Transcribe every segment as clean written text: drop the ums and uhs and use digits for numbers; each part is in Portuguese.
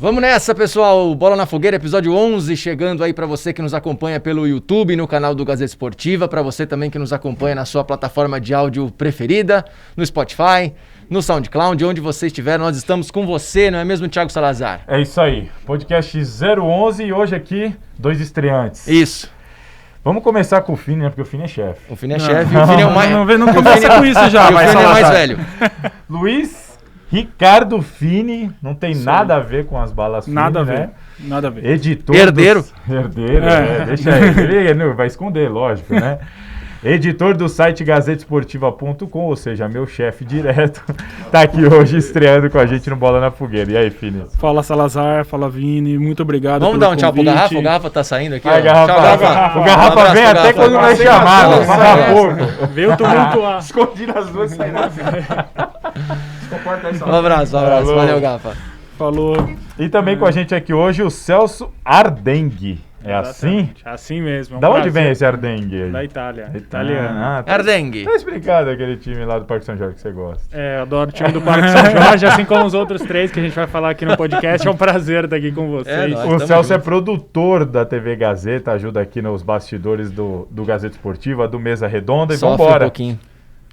Vamos nessa, pessoal. Bola na Fogueira, episódio 11, chegando aí para você que nos acompanha pelo YouTube, no canal do Gazeta Esportiva, para você também que nos acompanha na sua plataforma de áudio preferida, no Spotify, no SoundCloud, onde você estiver, nós estamos com você, não é mesmo, Thiago Salazar? É isso aí, podcast 011 e hoje aqui, 2 estreantes. Isso. Vamos começar com o Fini, né? Porque o Fini é chefe. O Fini é chefe e o Fini é o mais... Não começa com isso já, mas o Fini é mais velho. Luiz Ricardo Fini, não tem nada a ver com as balas Fini, nada a né? ver, nada a ver. Editor Herdeiro. Herdeiro, deixa ele vai esconder, lógico, né? Editor do site gazetesportiva.com, ou seja, meu chefe direto, tá aqui hoje estreando com a gente no Bola na Fogueira. E aí, Fini? Fala Salazar, fala Vini, muito obrigado. Vamos dar um tchau pro Garrafa? O Garrafa tá saindo aqui. Vai, Garrafa. Tchau, Garrafa. O Garrafa vem até quando não é chamado, fala pouco. Veio tumultuar. Escondido as duas saídas. Um abraço. Falou. Valeu, Garrafa. Falou. E também com a gente aqui hoje o Celso Ardengue. É assim? É assim mesmo. Da onde vem esse Ardengue aí? Da Itália. Italiano. Ardengue. Tá explicado aquele time lá do Parque São Jorge que você gosta. É, eu adoro o time do Parque São Jorge, assim como os outros 3 que a gente vai falar aqui no podcast. É um prazer estar aqui com vocês. Nós O tamo Celso junto. é produtor da TV Gazeta, ajuda aqui nos bastidores do Gazeta Esportiva, do Mesa Redonda. E Sofre vambora. um pouquinho.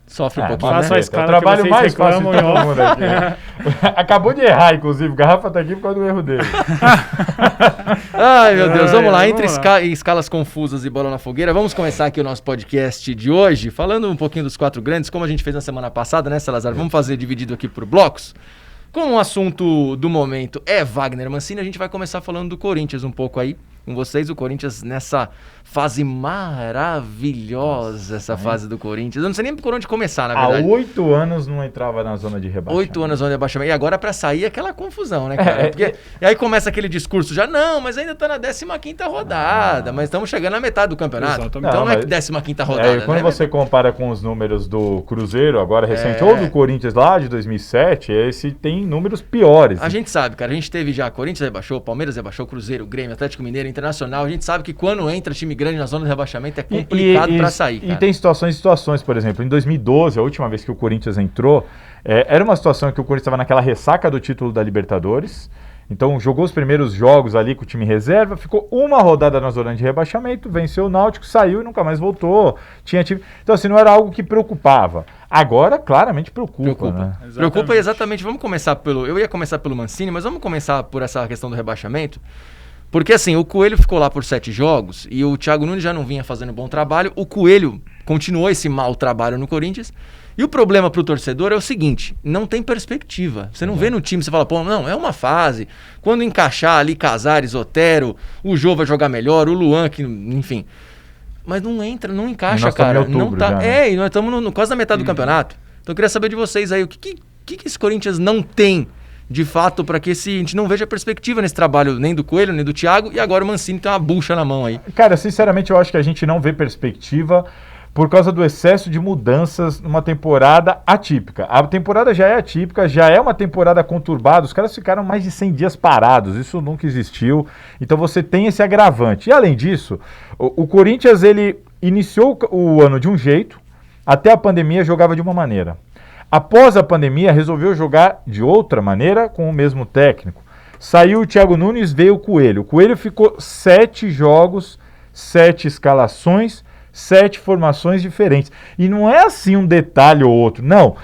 Sofre um pouquinho, faça né? a escala É o trabalho que mais vocês fácil de reclamam todo em mundo aqui. Né? Acabou de errar, inclusive. O Garrafa tá aqui por causa do erro dele. Ai, meu Deus, vamos lá. Entre vamos lá. escalas confusas e bola na fogueira, vamos começar aqui o nosso podcast de hoje, falando um pouquinho dos 4 grandes, como a gente fez na semana passada, né, Salazar? Vamos fazer dividido aqui por blocos. Como o assunto do momento é Wagner Mancini, a gente vai começar falando do Corinthians um pouco aí com vocês. O Corinthians nessa fase maravilhosa, essa fase do Corinthians. Eu não sei nem por onde começar, na Há verdade. 8 anos não entrava na zona de rebaixamento. 8 anos onde abaixamento. E agora pra sair aquela confusão, né, cara? E aí começa aquele discurso já, não, mas ainda tá na 15ª rodada, mas estamos chegando à metade do campeonato. Exatamente. Então não é mas- 15ª rodada, Quando né? você compara com os números do Cruzeiro, agora recente, ou do Corinthians lá de 2007, esse tem números piores. A gente sabe, cara, a gente teve já Corinthians rebaixou, Palmeiras rebaixou, Cruzeiro, Grêmio, Atlético Mineiro, Internacional. A gente sabe que quando entra time grande na zona de rebaixamento é complicado pra sair, cara. E tem situações, por exemplo, em 2012, a última vez que o Corinthians entrou, era uma situação que o Corinthians estava naquela ressaca do título da Libertadores. Então jogou os primeiros jogos ali com o time reserva, ficou uma rodada na zona de rebaixamento, venceu o Náutico, saiu e nunca mais voltou. Tinha time. Então assim, não era algo que preocupava. Agora, claramente preocupa. Né? Preocupa exatamente. Vamos começar pelo... Eu ia começar pelo Mancini, mas vamos começar por essa questão do rebaixamento. Porque assim, o Coelho ficou lá por 7 jogos e o Thiago Nunes já não vinha fazendo bom trabalho. O Coelho continuou esse mau trabalho no Corinthians. E o problema pro torcedor é o seguinte, não tem perspectiva. Você não vê no time, você fala, pô, não, é uma fase. Quando encaixar ali Casares, Otero, o Jô vai jogar melhor, o Luan, que, enfim. Mas não entra, não encaixa, Nós estamos cara. em outubro Não tá. já, né? E nós estamos quase na metade do campeonato. Então eu queria saber de vocês aí, o que esse Corinthians não tem, de fato, para que a gente não veja perspectiva nesse trabalho, nem do Coelho, nem do Thiago, e agora o Mancini tem uma bucha na mão aí. Cara, sinceramente eu acho que a gente não vê perspectiva por causa do excesso de mudanças numa temporada atípica. A temporada já é atípica, já é uma temporada conturbada, os caras ficaram mais de 100 dias parados, isso nunca existiu, então você tem esse agravante. E além disso, o Corinthians ele iniciou o ano de um jeito, até a pandemia jogava de uma maneira. Após a pandemia resolveu jogar de outra maneira com o mesmo técnico. Saiu o Thiago Nunes, veio o Coelho. O Coelho ficou 7 jogos, 7 escalações, 7 formações diferentes. E não é assim um detalhe ou outro, não.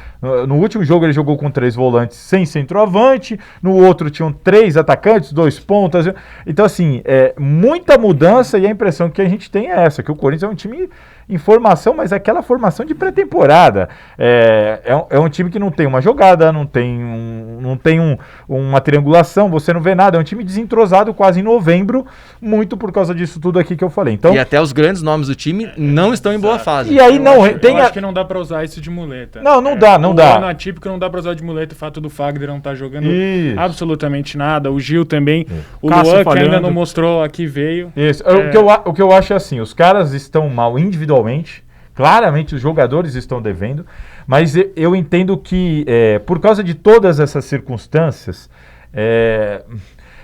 No último jogo ele jogou com 3 volantes sem centroavante, no outro tinham 3 atacantes, 2 pontas. Então assim, muita mudança e a impressão que a gente tem é essa, que o Corinthians é um time em formação, mas aquela formação de pré-temporada. É um time que não tem uma jogada, não tem uma triangulação, você não vê nada, é um time desentrosado quase em novembro, muito por causa disso tudo aqui que eu falei. Então, E até os grandes nomes do time não estão em boa fase. e aí Eu acho que não dá pra usar isso de muleta. Não dá. O ano atípico não dá pra usar de muleta, o fato do Fagner não tá jogando Isso. absolutamente nada, o Gil também, o Cássio Luan que falhando. ainda não mostrou a que veio. Isso. O que eu acho é assim, os caras estão mal individualmente, claramente os jogadores estão devendo, mas eu entendo que por causa de todas essas circunstâncias,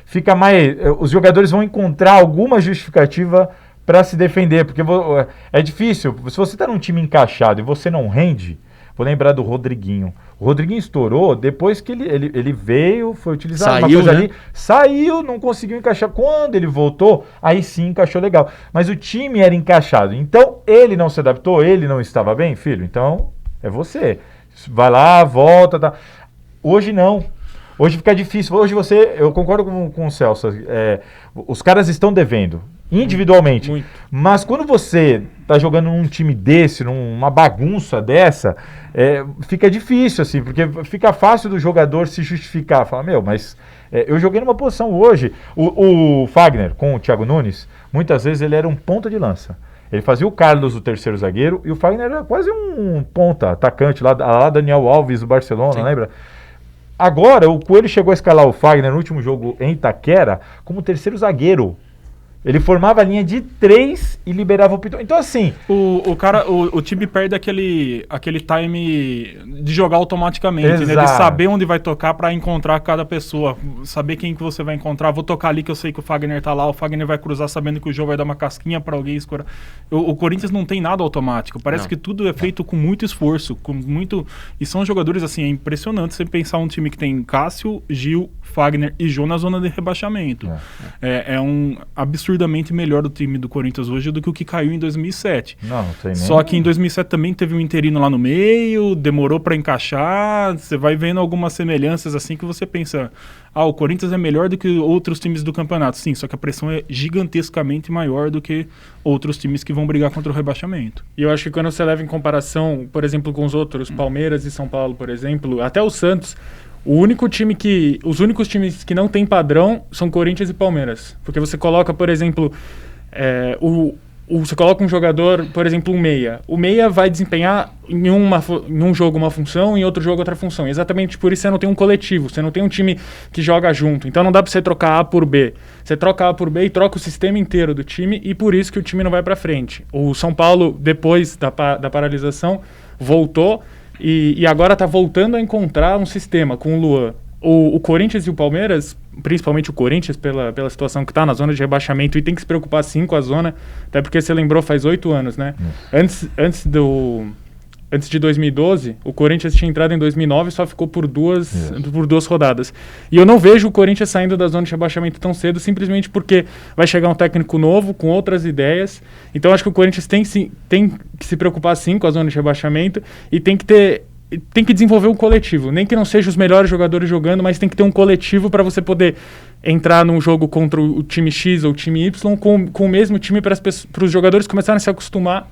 fica mais, os jogadores vão encontrar alguma justificativa para se defender, porque é difícil, se você está num time encaixado e você não rende, Vou lembrar do Rodriguinho. O Rodriguinho estourou depois que ele veio, foi utilizado Saiu, uma coisa né? ali, saiu, não conseguiu encaixar. Quando ele voltou, aí sim encaixou legal. Mas o time era encaixado. Então, ele não se adaptou, ele não estava bem, filho. Então, é você. Vai lá, volta, tá. Hoje não. Hoje fica difícil. Hoje eu concordo com o Celso, os caras estão devendo, individualmente. Muito. Mas quando você tá jogando num time desse, numa bagunça dessa, fica difícil, assim, porque fica fácil do jogador se justificar. Fala, mas eu joguei numa posição hoje. O Fagner, com o Thiago Nunes, muitas vezes ele era um ponta de lança. Ele fazia o Carlos, o terceiro zagueiro, e o Fagner era quase um ponta, atacante, lá Daniel Alves do Barcelona, Sim. lembra? Agora, o Coelho chegou a escalar o Fagner no último jogo em Itaquera como terceiro zagueiro. Ele formava a linha de 3 e liberava o Piton. Então, assim... O time perde aquele time de jogar automaticamente, né? De Exato. saber onde vai tocar pra encontrar cada pessoa. Saber quem que você vai encontrar. Vou tocar ali que eu sei que o Fagner tá lá. O Fagner vai cruzar sabendo que o jogo vai dar uma casquinha pra alguém escorar. O Corinthians não tem nada automático. Parece que tudo é feito com muito esforço. E são jogadores, assim, é impressionante você pensar um time que tem Cássio, Gil, Fagner e Jô na zona de rebaixamento. É um absurdamente melhor do time do Corinthians hoje do que o que caiu em 2007. Não tem nem... Só que em 2007 também teve um interino lá no meio, demorou para encaixar. Você vai vendo algumas semelhanças assim que você pensa, o Corinthians é melhor do que outros times do campeonato. Sim, só que a pressão é gigantescamente maior do que outros times que vão brigar contra o rebaixamento. E eu acho que quando você leva em comparação, por exemplo, com os outros, Palmeiras e São Paulo, por exemplo, até o Santos, os únicos times que não tem padrão são Corinthians e Palmeiras. Porque você coloca, por exemplo, você coloca um jogador, por exemplo, um meia. O meia vai desempenhar em um jogo uma função, em outro jogo outra função. Exatamente por isso você não tem um coletivo, você não tem um time que joga junto. Então não dá pra você trocar A por B. Você troca A por B e troca o sistema inteiro do time, e por isso que o time não vai pra frente. O São Paulo, depois da paralisação, voltou e agora tá voltando a encontrar um sistema com o Luan. O Corinthians e o Palmeiras, principalmente o Corinthians, pela situação que está na zona de rebaixamento, e tem que se preocupar sim com a zona, até porque você lembrou, faz 8 anos, né? Antes de 2012, o Corinthians tinha entrado em 2009 e só ficou por duas rodadas. E eu não vejo o Corinthians saindo da zona de rebaixamento tão cedo, simplesmente porque vai chegar um técnico novo, com outras ideias. Então acho que o Corinthians tem que se preocupar sim com a zona de rebaixamento e tem que desenvolver um coletivo, nem que não seja os melhores jogadores jogando, mas tem que ter um coletivo para você poder entrar num jogo contra o time X ou o time Y com o mesmo time para os jogadores começarem a se acostumar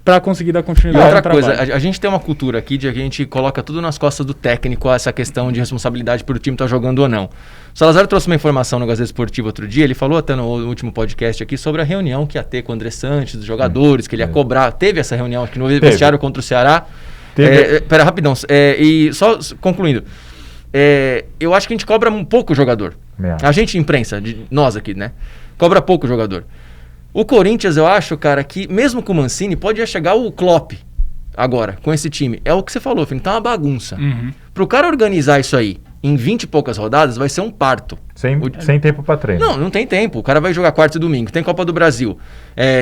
para conseguir dar continuidade. E outra coisa, a gente tem uma cultura aqui de que a gente coloca tudo nas costas do técnico, essa questão de responsabilidade por o time estar jogando ou não. O Salazar trouxe uma informação no Gazeta Esportiva outro dia, ele falou até no último podcast aqui sobre a reunião que ia ter com o André Sanches, dos jogadores, que ele ia cobrar. Teve essa reunião aqui no vestiário contra o Ceará. Pera, rapidão. E só concluindo. Eu acho que a gente cobra um pouco o jogador. A gente, imprensa, nós aqui, né? Cobra pouco o jogador. O Corinthians, eu acho, cara, que mesmo com o Mancini, pode chegar o Klopp agora, com esse time. É o que você falou, filho, tá uma bagunça. Pro cara organizar isso aí em 20 e poucas rodadas, vai ser um parto. Sem tempo pra treino. Não tem tempo. O cara vai jogar quarta e domingo. Tem Copa do Brasil.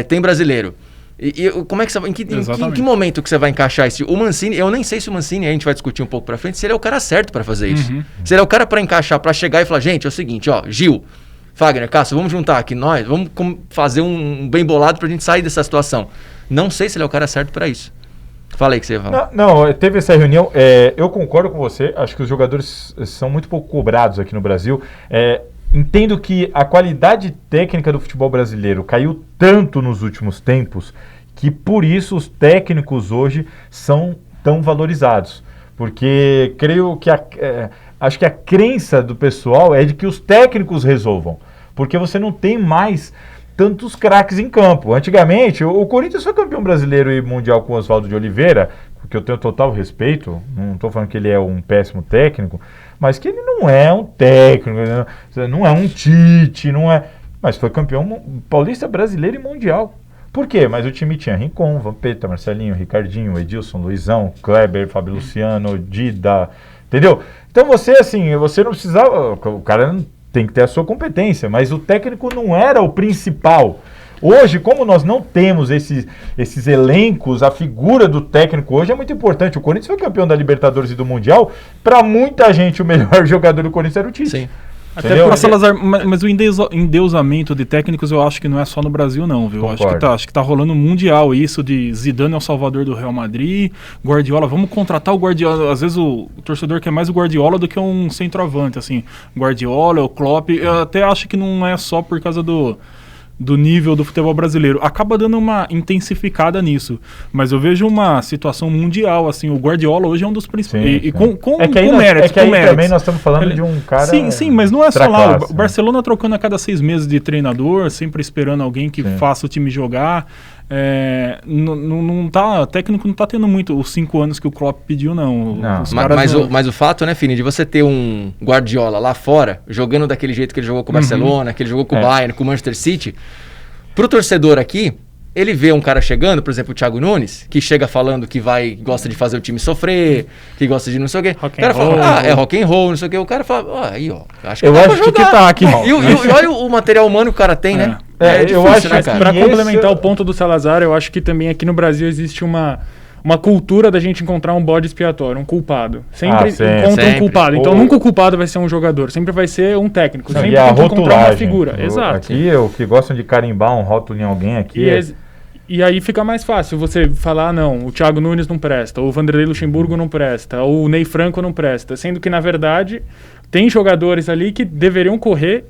Tem brasileiro. E como é que você vai, em que momento que você vai encaixar isso? O Mancini, eu nem sei se o Mancini, a gente vai discutir um pouco pra frente, se ele é o cara certo pra fazer isso. Se ele é o cara pra encaixar, pra chegar e falar, gente, é o seguinte, Gil, Fagner, Cássio, vamos juntar aqui nós, vamos fazer um bem bolado pra gente sair dessa situação. Não sei se ele é o cara certo pra isso. Fala aí que você vai falar. Não, teve essa reunião, eu concordo com você, acho que os jogadores são muito pouco cobrados aqui no Brasil. Entendo que a qualidade técnica do futebol brasileiro caiu tanto nos últimos tempos que por isso os técnicos hoje são tão valorizados. Porque creio que acho que a crença do pessoal é de que os técnicos resolvam. Porque você não tem mais tantos craques em campo. Antigamente, o Corinthians foi campeão brasileiro e mundial com o Oswaldo de Oliveira, que eu tenho total respeito, não estou falando que ele é um péssimo técnico, mas que ele não é um técnico, não é um Tite, mas foi campeão paulista, brasileiro e mundial. Por quê? Mas o time tinha Rincon, Vampeta, Marcelinho, Ricardinho, Edilson, Luizão, Kleber, Fábio Luciano, Dida, entendeu? Então você não precisava, o cara tem que ter a sua competência, mas o técnico não era o principal. Hoje, como nós não temos esses elencos, a figura do técnico hoje é muito importante. O Corinthians foi campeão da Libertadores e do Mundial. Para muita gente, o melhor jogador do Corinthians era o Tite. Sim. Até porque, Salazar, mas o endeusamento de técnicos eu acho que não é só no Brasil não, viu? Acho que tá rolando mundial isso de Zidane é o salvador do Real Madrid, Guardiola, vamos contratar o Guardiola. Às vezes o torcedor quer mais o Guardiola do que um centroavante, assim. Guardiola, o Klopp, eu até acho que não é só por causa do nível do futebol brasileiro. Acaba dando uma intensificada nisso. Mas eu vejo uma situação mundial, assim, o Guardiola hoje é um dos principais. E com méritos. É que aí também nós estamos falando de um cara... Sim, mas não é só lá. O Barcelona trocando a cada 6 meses de treinador, sempre esperando alguém que faça o time jogar. O técnico não tá tendo muito os 5 anos que o Klopp pediu, não. Mas o fato, né, Fini, de você ter um Guardiola lá fora, jogando daquele jeito que ele jogou com o Barcelona, que ele jogou com o Bayern, com o Manchester City, pro torcedor aqui, ele vê um cara chegando, por exemplo, o Thiago Nunes, que chega falando que gosta de fazer o time sofrer, que gosta de não sei o quê. O cara fala, é rock and roll, não sei o quê. O cara fala, acho que eu acho que tá aqui. E olha o material humano que o cara tem, né? Difícil, eu acho que para complementar o ponto do Salazar, eu acho que também aqui no Brasil existe uma cultura da gente encontrar um bode expiatório, um culpado. Sempre encontra um culpado. Então nunca o culpado vai ser um jogador, sempre vai ser um técnico. Sempre tem que encontrar uma figura. Exato. Aqui, o que gostam de carimbar um rótulo em alguém aqui E aí fica mais fácil você falar, não, o Thiago Nunes não presta, o Vanderlei Luxemburgo não presta, o Ney Franco não presta, sendo que, na verdade, tem jogadores ali que deveriam correr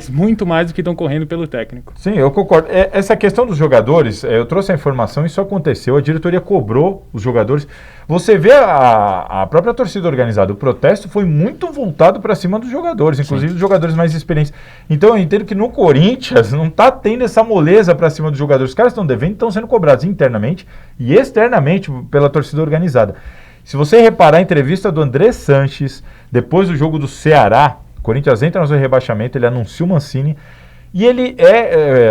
muito mais do que estão correndo pelo técnico. Sim, eu concordo. Essa questão dos jogadores, eu trouxe a informação, isso aconteceu, a diretoria cobrou os jogadores. Você vê a própria torcida organizada, o protesto foi muito voltado para cima dos jogadores, inclusive dos jogadores mais experientes. Então eu entendo que no Corinthians não está tendo essa moleza para cima dos jogadores. Os caras estão devendo, estão sendo cobrados internamente e externamente pela torcida organizada. Se você reparar a entrevista do André Sanches, depois do jogo do Ceará, o Corinthians entra no seu rebaixamento, ele anuncia o Mancini, e ele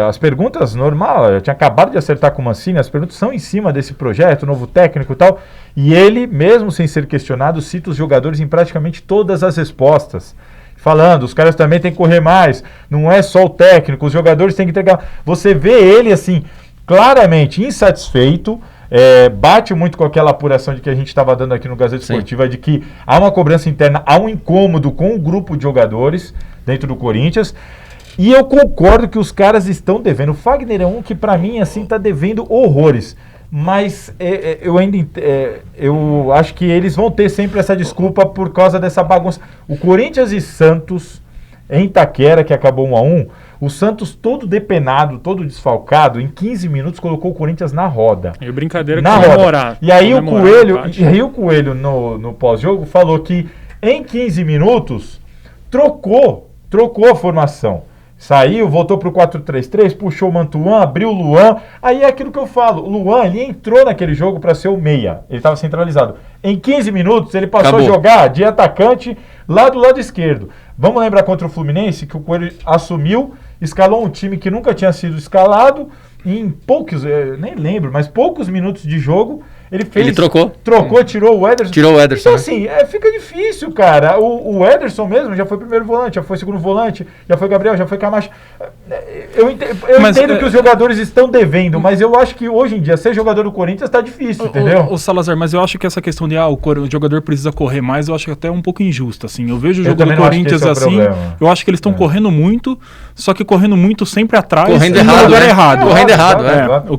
as perguntas normal, eu tinha acabado de acertar com o Mancini, as perguntas são em cima desse projeto, novo técnico e tal, e ele, mesmo sem ser questionado, cita os jogadores em praticamente todas as respostas, falando, os caras também têm que correr mais, não é só o técnico, os jogadores têm que entregar. Você vê ele, assim, claramente insatisfeito, bate muito com aquela apuração de que a gente estava dando aqui no Gazeta Esportiva, de que há uma cobrança interna, há um incômodo com o grupo de jogadores dentro do Corinthians, e eu concordo que os caras estão devendo. O Fagner é um que para mim assim está devendo horrores, mas eu acho que eles vão ter sempre essa desculpa por causa dessa bagunça. O Corinthians e Santos em Itaquera, que acabou 1-1, o Santos todo depenado, todo desfalcado, em 15 minutos colocou o Corinthians na roda. E brincadeira na roda. E aí o Coelho no pós-jogo falou que em 15 minutos trocou a formação. Saiu, voltou pro 4-3-3, puxou o Mantuan, abriu o Luan. Aí é aquilo que eu falo, o Luan ele entrou naquele jogo para ser o meia. Ele estava centralizado. Em 15 minutos ele passou a jogar de atacante lá do lado esquerdo. Vamos lembrar contra o Fluminense que o Coelho assumiu, escalou um time que nunca tinha sido escalado, e em poucos, nem lembro, mas poucos minutos de jogo, ele trocou, tirou o Ederson. Então assim, fica difícil, cara. O Ederson mesmo já foi primeiro volante, já foi segundo volante, já foi Gabriel, já foi Camacho. Eu entendo que os jogadores estão devendo, mas eu acho que hoje em dia ser jogador do Corinthians tá difícil, entendeu? O Salazar, mas eu acho que essa questão de o jogador precisa correr mais, eu acho que até um pouco injusta, assim. Eu vejo o jogo do Corinthians assim, eu acho que eles estão correndo muito, só que correndo muito sempre atrás, correndo errado, no lugar errado. Correndo errado,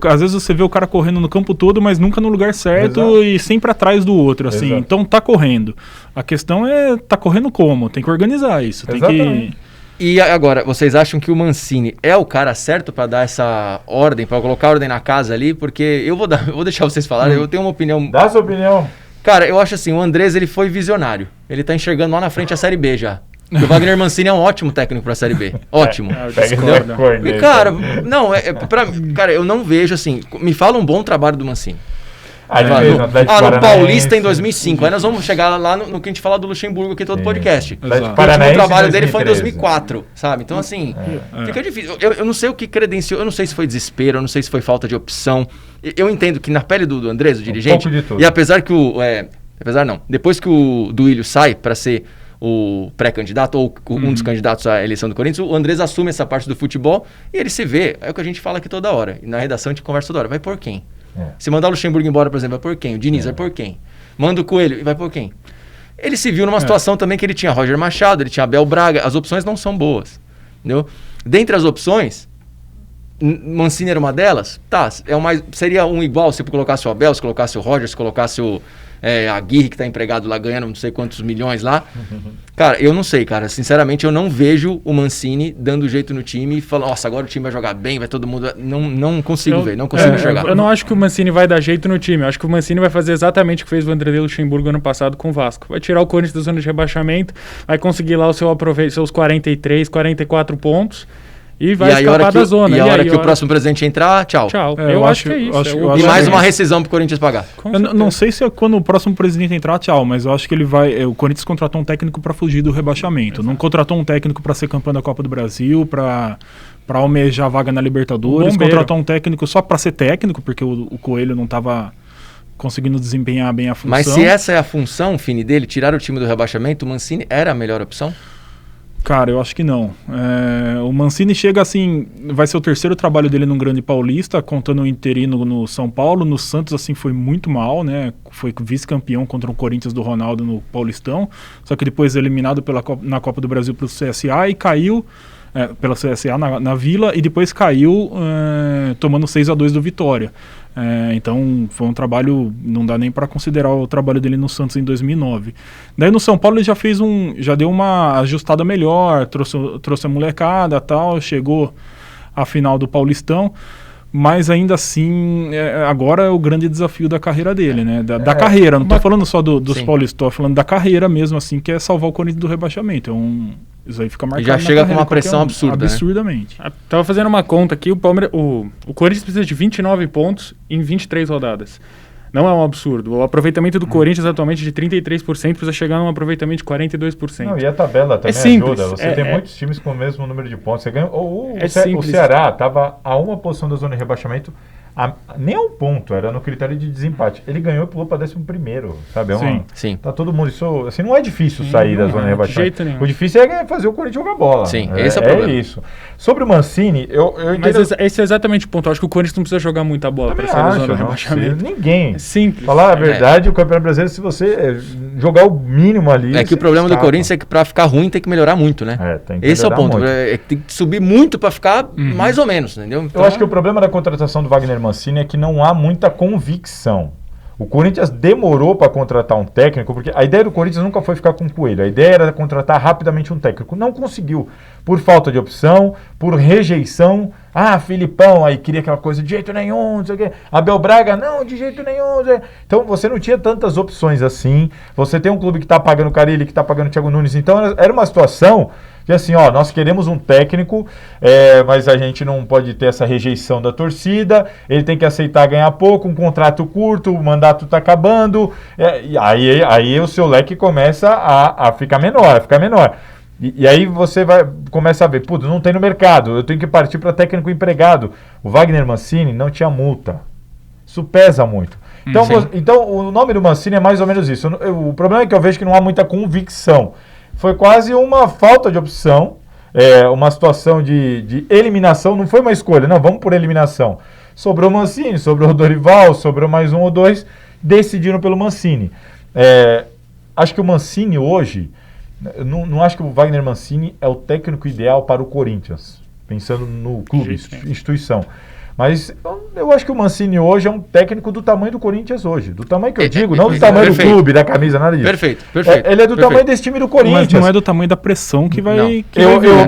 Às vezes você vê o cara correndo no campo todo, mas nunca no lugar certo e sempre atrás do outro, assim. Exato. Então tá correndo. A questão tá correndo como? Tem que organizar isso. Tem que... E agora, vocês acham que o Mancini é o cara certo para dar essa ordem, para colocar ordem na casa ali? Porque eu vou deixar vocês falarem, eu tenho uma opinião... Dá sua opinião. Cara, eu acho assim, o Andrés ele foi visionário. Ele tá enxergando lá na frente a Série B já. O Wagner Mancini é um ótimo técnico pra Série B. Ótimo. E, cara, não, cara, eu não vejo assim. Me fala um bom trabalho do Mancini. No Paulista em 2005. Aí nós vamos chegar lá no que a gente fala do Luxemburgo aqui todo podcast. O último trabalho dele foi em 2004, sabe? Então assim, fica difícil. Eu não sei o que credenciou, eu não sei se foi desespero, eu não sei se foi falta de opção. Eu entendo que na pele do Andrés, o dirigente, e apesar que depois que o Duílio sai para ser o pré-candidato ou um dos candidatos à eleição do Corinthians, o Andrés assume essa parte do futebol e ele se vê. É o que a gente fala aqui toda hora. E na redação a gente conversa toda hora. Vai por quem? Se mandar o Luxemburgo embora, por exemplo, vai por quem? O Diniz vai por quem? Manda o Coelho, vai por quem? Ele se viu numa situação também que ele tinha Roger Machado, ele tinha Abel Braga. As opções não são boas. Entendeu? Dentre as opções, Mancini era uma delas? Tá, seria um igual se colocasse o Abel, se colocasse o Roger, se colocasse o Aguirre, que tá empregado lá, ganhando não sei quantos milhões lá. Cara, eu não sei, cara. Sinceramente, eu não vejo o Mancini dando jeito no time e falando, nossa, agora o time vai jogar bem, vai todo mundo... Não consigo ver, não consigo enxergar. Eu não acho que o Mancini vai dar jeito no time. Eu acho que o Mancini vai fazer exatamente o que fez o Vanderlei Luxemburgo ano passado com o Vasco. Vai tirar o Corinthians da zona de rebaixamento, vai conseguir lá seus 43, 44 pontos... E vai escapar da zona. E a hora que o próximo presidente entrar, tchau. Eu acho que é isso. E mais uma rescisão pro Corinthians pagar. Eu não sei se é quando o próximo presidente entrar, tchau, mas eu acho que ele vai... O Corinthians contratou um técnico para fugir do rebaixamento. Não contratou um técnico para ser campeão da Copa do Brasil, para almejar vaga na Libertadores. Contratou um técnico só para ser técnico, porque o Coelho não estava conseguindo desempenhar bem a função. Mas se essa é a função, Fini, dele, tirar o time do rebaixamento, o Mancini era a melhor opção? Cara, eu acho que não. O Mancini chega assim, vai ser o terceiro trabalho dele num grande paulista, contando o interino no São Paulo. No Santos, assim, foi muito mal, né? Foi vice-campeão contra o Corinthians do Ronaldo no Paulistão, só que depois eliminado na Copa do Brasil pelo CSA e caiu pela CSA na Vila e depois caiu tomando 6-2 do Vitória. Então foi um trabalho, não dá nem para considerar o trabalho dele no Santos em 2009. Daí no São Paulo ele já deu uma ajustada melhor, trouxe a molecada, tal, chegou à final do Paulistão, mas ainda assim agora é o grande desafio da carreira dele, né? Da carreira, não tô falando só dos paulistas, tô falando da carreira mesmo, assim, que é salvar o Corinthians do rebaixamento. Isso aí fica marcado. Já chega com uma pressão absurda, absurdamente. Né? Tava fazendo uma conta aqui, o Corinthians precisa de 29 pontos em 23 rodadas. Não é um absurdo. O aproveitamento do Corinthians atualmente de 33% precisa chegar num aproveitamento de 42%. Não, e a tabela também ajuda. Você tem muitos times com o mesmo número de pontos. Você ganha, o Ceará estava a uma posição da zona de rebaixamento, nem a um ponto, era no critério de desempate. Ele ganhou e pulou para 11º, sabe? Sim. Tá todo mundo... Isso, assim, não é difícil sair da zona de rebaixamento. De jeito nenhum. O difícil é fazer o Corinthians jogar bola. Sim, esse é o problema. É isso. Sobre o Mancini, eu entendo... Mas esse é exatamente o ponto. Eu acho que o Corinthians não precisa jogar muita bola para sair da zona de rebaixamento. Ninguém. É simples. Falar a verdade, o Campeonato Brasileiro, se você jogar o mínimo ali... É que o problema do Corinthians é que para ficar ruim tem que melhorar muito, né? Tem que esse é o ponto. Tem que subir muito para ficar mais ou menos, entendeu? Então... Eu acho que o problema da contratação do Wagner Mancini é que não há muita convicção. O Corinthians demorou para contratar um técnico, porque a ideia do Corinthians nunca foi ficar com o Coelho. A ideia era contratar rapidamente um técnico. Não conseguiu. Por falta de opção, por rejeição. Filipão, aí queria aquela coisa de jeito nenhum, não sei o quê. Abel Braga, não, de jeito nenhum. Então você não tinha tantas opções assim. Você tem um clube que está pagando o Carille, que está pagando o Thiago Nunes. Então era uma situação que assim, nós queremos um técnico, mas a gente não pode ter essa rejeição da torcida, ele tem que aceitar ganhar pouco, um contrato curto, o mandato está acabando, e aí o seu leque começa a ficar menor. E aí você começa a ver, não tem no mercado, eu tenho que partir para técnico empregado. O Wagner Mancini não tinha multa. Isso pesa muito. Então o nome do Mancini é mais ou menos isso. O problema é que eu vejo que não há muita convicção. Foi quase uma falta de opção, uma situação de eliminação, não foi uma escolha, não, vamos por eliminação. Sobrou o Mancini, sobrou o Dorival, sobrou mais um ou dois, decidiram pelo Mancini. Acho que o Mancini hoje, não acho que o Wagner Mancini é o técnico ideal para o Corinthians, pensando no clube, instituição. Mas eu acho que o Mancini hoje é um técnico do tamanho do Corinthians hoje. Do tamanho que eu digo, não do tamanho do clube, da camisa, nada disso. Perfeito. Ele é do tamanho desse time do Corinthians. Mas não é do tamanho da pressão que vai...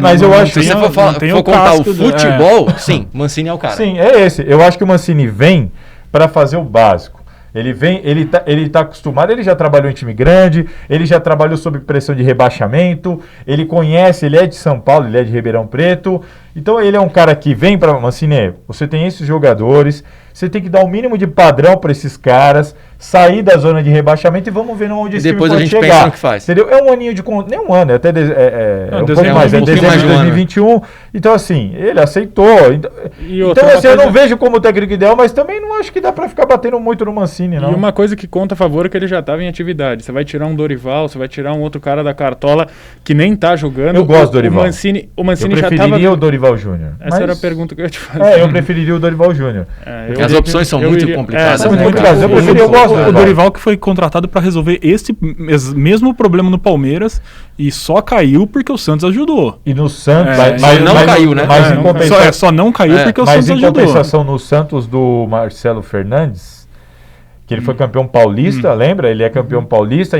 Mas eu acho que... Se você for contar o futebol, sim, Mancini é o cara. Sim, é esse. Eu acho que o Mancini vem para fazer o básico. Ele tá acostumado, ele já trabalhou em time grande, ele já trabalhou sob pressão de rebaixamento, ele conhece, ele é de São Paulo, ele é de Ribeirão Preto, então ele é um cara que vem para Mancini, você tem esses jogadores, você tem que dar o mínimo de padrão para esses caras, sair da zona de rebaixamento e vamos ver onde esse depois time a pode gente chegar. pensa no que faz. Entendeu? É um aninho de... Nem um ano, é até um pouco mais, é dezembro de 2021. Então, assim, ele aceitou. Então assim, eu não vejo como técnico ideal, mas também não acho que dá pra ficar batendo muito no Mancini, não. E uma coisa que conta a favor é que ele já estava em atividade. Você vai tirar um Dorival, você vai tirar um outro cara da cartola que nem tá jogando. Eu gosto do Dorival. O Mancini eu já estava... preferiria o Dorival Júnior. Essa era a pergunta que eu ia te fazer. Eu preferiria o Dorival Júnior. As opções são muito complicadas. São muito complicadas. Eu gosto do O Dorival que foi contratado para resolver esse mesmo problema no Palmeiras e só caiu porque o Santos ajudou. E no Santos... mas não caiu, né? Mas em compensação... Só não caiu porque o Santos ajudou. Mas em compensação, no Santos do Marcelo Fernandes, que ele foi campeão paulista, lembra? Ele é campeão paulista,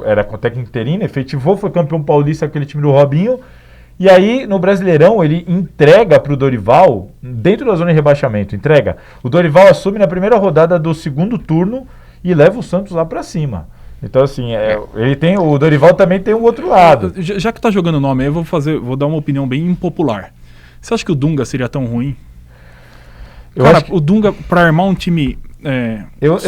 era com técnico interino, efetivou, foi campeão paulista aquele time do Robinho. E aí, no Brasileirão, ele entrega para o Dorival, dentro da zona de rebaixamento, entrega. O Dorival assume na primeira rodada do segundo turno e leva o Santos lá para cima. Então, assim, o Dorival também tem o outro lado. Já que tá jogando o nome aí, eu vou dar uma opinião bem impopular. Você acha que o Dunga seria tão ruim? O Dunga, para armar um time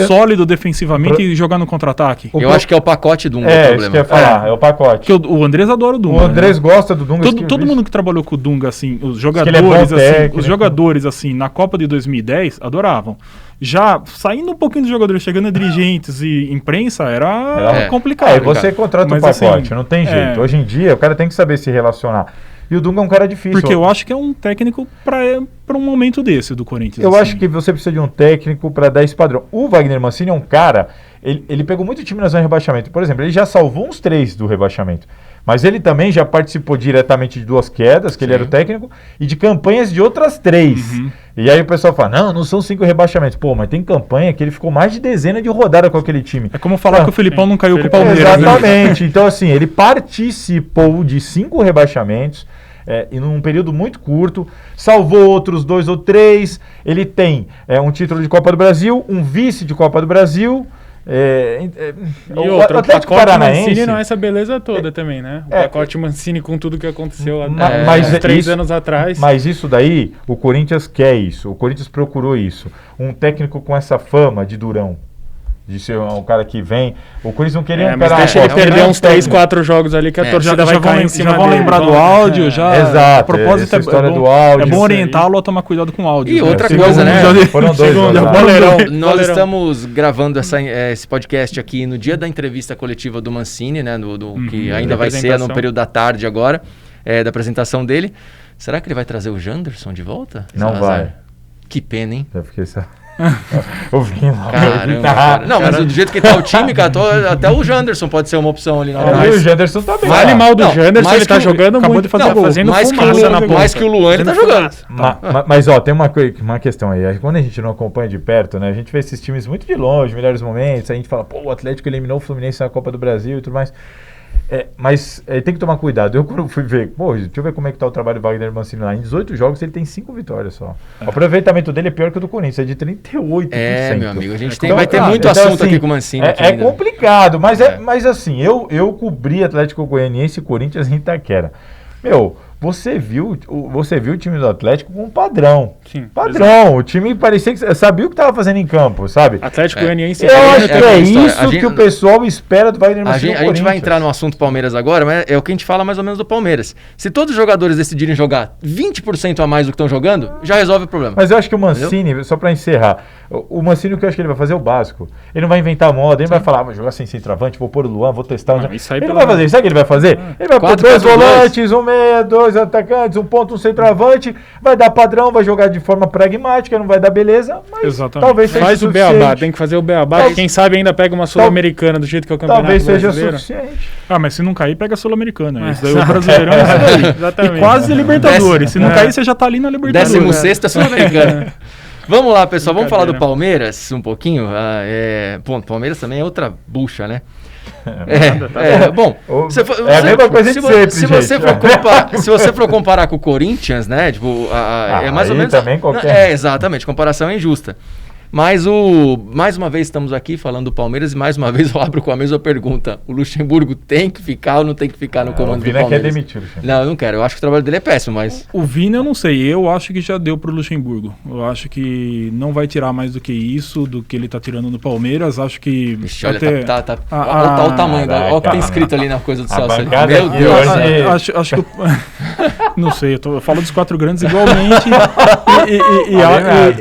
sólido defensivamente e jogar no contra-ataque. Eu acho que é o pacote Dunga o problema. Isso que eu ia falar, é o pacote. Porque o Andrés adora o Dunga. O Andrés gosta do Dunga. Todo mundo que trabalhou com o Dunga, assim, os jogadores, assim, na Copa de 2010, adoravam. Já saindo um pouquinho dos jogadores, chegando a dirigentes e imprensa, era complicado. Você contrata o pacote, assim, não tem jeito. Hoje em dia, o cara tem que saber se relacionar. E o Dunga é um cara difícil. Porque eu acho que é um técnico para um momento desse do Corinthians. Eu acho que você precisa de um técnico para dar esse padrão. O Wagner Mancini é um cara... Ele pegou muito time na zona de rebaixamento. Por exemplo, ele já salvou uns 3 do rebaixamento. Mas ele também já participou diretamente de 2 quedas, que ele era o técnico, e de campanhas de outras 3. E aí o pessoal fala, não são 5 rebaixamentos. Pô, mas tem campanha que ele ficou mais de dezena de rodada com aquele time. É como falar que o Felipão não caiu com o Palmeiras. Exatamente. Né? Então, assim, ele participou de 5 rebaixamentos, e num período muito curto, salvou outros 2 ou 3. Ele tem um título de Copa do Brasil, um vice de Copa do Brasil. O pacote Mancini não é essa beleza toda também, né? O pacote Mancini com tudo que aconteceu há 3 anos atrás. Mas isso daí, o Corinthians quer isso. O Corinthians procurou isso. Um técnico com essa fama de durão. De ser um cara que vem. O Corinthians não queria um cara... Mas deixa ele perder uns 3, 4 jogos ali que a torcida vai cair em cima dele. Já vão lembrar do áudio, já... Exato. A propósito, do áudio. É bom orientá-lo a tomar cuidado com o áudio. E outra coisa, né? Foram 2 Nós estamos gravando esse podcast aqui no dia da entrevista coletiva do Mancini, né? Que ainda vai ser no período da tarde agora, da apresentação dele. Será que ele vai trazer o Janderson de volta? Não vai. Que pena, hein? Eu fiquei só... Caramba, não, mas do jeito que tá o time, cara, até o Janderson pode ser uma opção ali na hora. O Janderson tá bem. Vale mal do Janderson, ele tá jogando muito, de fazer fazendo fumaça na ponta. Mais que o Luan, ele tá jogando. Mas ó, tem uma questão aí. Quando a gente não acompanha de perto, né, a gente vê esses times muito de longe, melhores momentos, a gente fala, pô, o Atlético eliminou o Fluminense na Copa do Brasil e tudo mais. Mas tem que tomar cuidado. Eu quando fui ver, deixa eu ver como é que tá o trabalho do Wagner Mancini lá. Em 18 jogos ele tem 5 vitórias só. O aproveitamento dele é pior que o do Corinthians, é de 38%. Meu amigo, a gente vai ter muito assunto assim, aqui com o Mancini. É complicado, mas assim, eu cobri Atlético Goianiense e Corinthians em Itaquera. Você viu o time do Atlético com um padrão. Sim, padrão. Exato. O time parecia que sabia o que estava fazendo em campo, sabe? Atlético Goianiense. Eu acho que é isso que o pessoal espera do Wagner Mancini. A gente vai entrar no assunto Palmeiras agora, mas é o que a gente fala mais ou menos do Palmeiras. Se todos os jogadores decidirem jogar 20% a mais do que estão jogando, já resolve o problema. Mas eu acho que o Mancini, só para encerrar, o Mancini, o que eu acho que ele vai fazer é o básico. Ele não vai inventar moda, ele vai falar, vou jogar sem centroavante, vou pôr o Luan, vou testar. Ele não vai fazer isso. Sabe o que ele vai fazer? Ele vai pôr 2 volantes, 1 meia, 2 atacantes, 1 ponto, 1 centroavante, vai dar padrão, vai jogar de forma pragmática, não vai dar beleza, mas talvez seja faz suficiente. O beabá, tem que fazer o beabá, quem sabe ainda pega uma Sul-Americana do jeito que é o campeonato talvez seja brasileiro. Suficiente. Mas se não cair, pega a Sul-Americana. Isso daí o Brasileirão é isso daí. Exatamente. E quase a Libertadores. Se não cair, você já tá ali na Libertadores. 16ª Sul-Americana. Vamos lá, pessoal, vamos falar do Palmeiras um pouquinho. Bom, Palmeiras também é outra bucha, né? Bom, é a mesma coisa de sempre, se você for comparar com o Corinthians, né? Tipo, é mais ou menos. Também qualquer... exatamente, comparação é injusta. Mas mais uma vez estamos aqui falando do Palmeiras e mais uma vez eu abro com a mesma pergunta. O Luxemburgo tem que ficar ou não tem que ficar no comando do Palmeiras? O Vina quer demitir o Luxemburgo. Não, eu não quero. Eu acho que o trabalho dele é péssimo, mas... O Vina eu não sei. Eu acho que já deu pro Luxemburgo. Eu acho que não vai tirar mais do que isso, do que ele tá tirando no Palmeiras. Acho que... Vixe, olha, olha o tamanho. Olha o que tem escrito ali na coisa do Celso. Meu Deus. Acho que... não sei, eu falo dos 4 grandes igualmente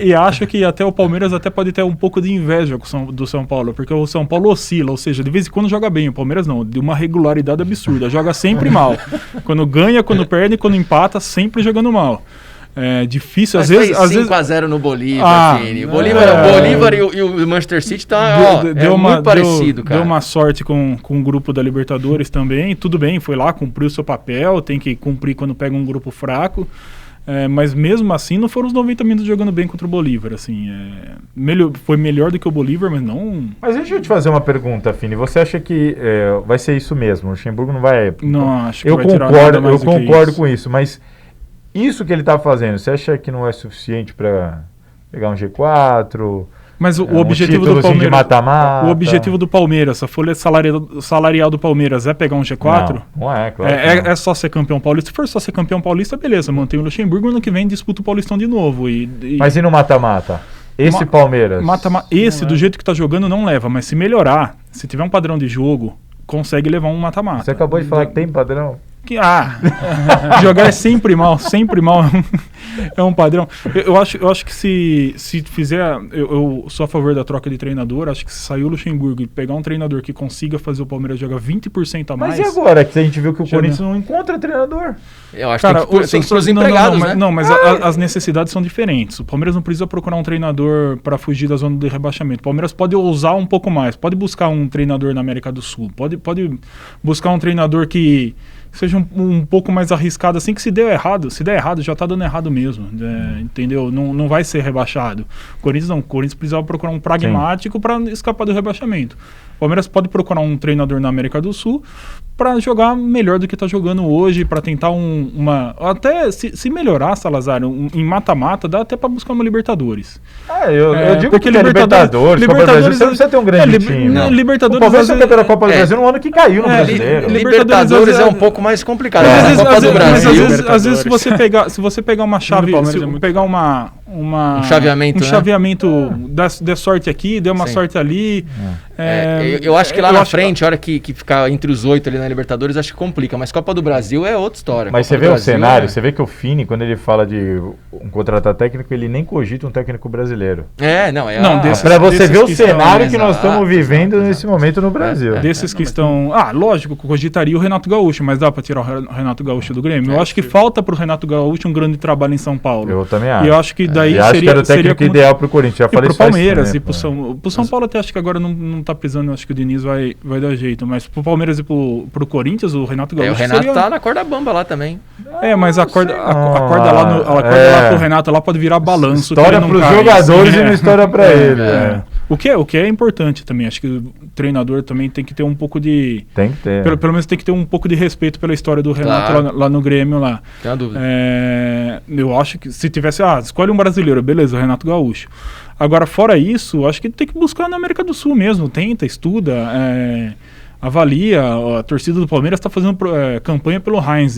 e acho que até o Palmeiras até pode ter um pouco de inveja do São Paulo, porque o São Paulo oscila, ou seja, de vez em quando joga bem, o Palmeiras não, de uma regularidade absurda, joga sempre mal. Quando ganha, quando perde, quando empata, sempre jogando mal. É difícil, mas às vezes... 5x0 no Bolívar, Vini. Bolívar e o Manchester City muito parecido, cara. Deu uma sorte com o grupo da Libertadores também, tudo bem, foi lá, cumpriu o seu papel, tem que cumprir quando pega um grupo fraco. Mas mesmo assim não foram os 90 minutos jogando bem contra o Bolívar, assim, foi melhor do que o Bolívar, mas não... Mas deixa eu te fazer uma pergunta, Fini, você acha que vai ser isso mesmo, o Luxemburgo não vai... Não, acho que eu vai tirar nada mais do que concordo com isso, mas isso que ele está fazendo, você acha que não é suficiente para pegar um G4... Mas o objetivo do Palmeiras, de mata-mata. O objetivo do Palmeiras, a folha salarial do Palmeiras é pegar um G4? Não é, claro. É só ser campeão paulista. Se for só ser campeão paulista, beleza, mantém o Luxemburgo, ano que vem disputa o Paulistão de novo. Mas e no mata-mata? Palmeiras? Do jeito que tá jogando, não leva, mas se melhorar, se tiver um padrão de jogo, consegue levar um mata-mata. Você acabou de falar que tem padrão? Jogar é sempre mal é um padrão. Eu acho que se fizer, eu sou a favor da troca de treinador. Acho que se sair o Luxemburgo e pegar um treinador que consiga fazer o Palmeiras jogar 20% a mais. Mas e agora que a gente viu que o Corinthians não encontra treinador? Eu acho que tem que ser os empregados, né? Não, mas as necessidades são diferentes. O Palmeiras não precisa procurar um treinador para fugir da zona de rebaixamento. O Palmeiras pode ousar um pouco mais, pode buscar um treinador na América do Sul, pode buscar um treinador que seja um pouco mais arriscado, assim, que se der errado, já tá dando errado mesmo, entendeu? Não vai ser rebaixado. O Corinthians precisava procurar um pragmático para escapar do rebaixamento. O Palmeiras pode procurar um treinador na América do Sul para jogar melhor do que está jogando hoje, para tentar até se melhorar, Salazar, em mata-mata, dá até para buscar uma Libertadores. Eu digo que Libertadores, Copa do Brasil, você não precisa ter um grande time. Libertadores, o Palmeiras é campeão da Copa do Brasil no ano que caiu no Brasileiro. Libertadores é um pouco mais complicado. Copa do Brasil. Às vezes, se você pegar uma chave, pegar um chaveamento, dê sorte aqui, dê uma sorte ali. Eu acho que lá na frente, a hora que ficar entre os 8 ali na Libertadores, acho que complica. Mas Copa do Brasil é outra história. Mas você vê o cenário, você vê que o Fini, quando ele fala de um contratar técnico, ele nem cogita um técnico brasileiro. Para você ver o cenário que nós estamos vivendo nesse momento no Brasil. Desses que estão... lógico, cogitaria o Renato Gaúcho, mas dá para tirar o Renato Gaúcho do Grêmio? Eu acho que falta para o Renato Gaúcho um grande trabalho em São Paulo. Eu também acho. E eu acho que daí seria o técnico ideal para o Corinthians. Já falei pro Palmeiras e pro São Paulo até acho que agora não tá precisando, acho que o Diniz vai dar jeito, mas pro Palmeiras e pro Corinthians, o Renato Gaúcho o Renato tá na corda bamba lá também. Mas a corda lá pro Renato lá pode virar balanço. História pros jogadores e não história pra ele. O que é importante também, acho que o treinador também tem que ter um pouco de... Tem que ter. Pelo menos tem que ter um pouco de respeito pela história do Renato lá no Grêmio lá. Tem dúvida. Eu acho que se tivesse... escolhe um brasileiro, beleza, o Renato Gaúcho. Agora, fora isso, acho que tem que buscar na América do Sul mesmo. Tenta, estuda, avalia. A torcida do Palmeiras está fazendo campanha pelo Heinz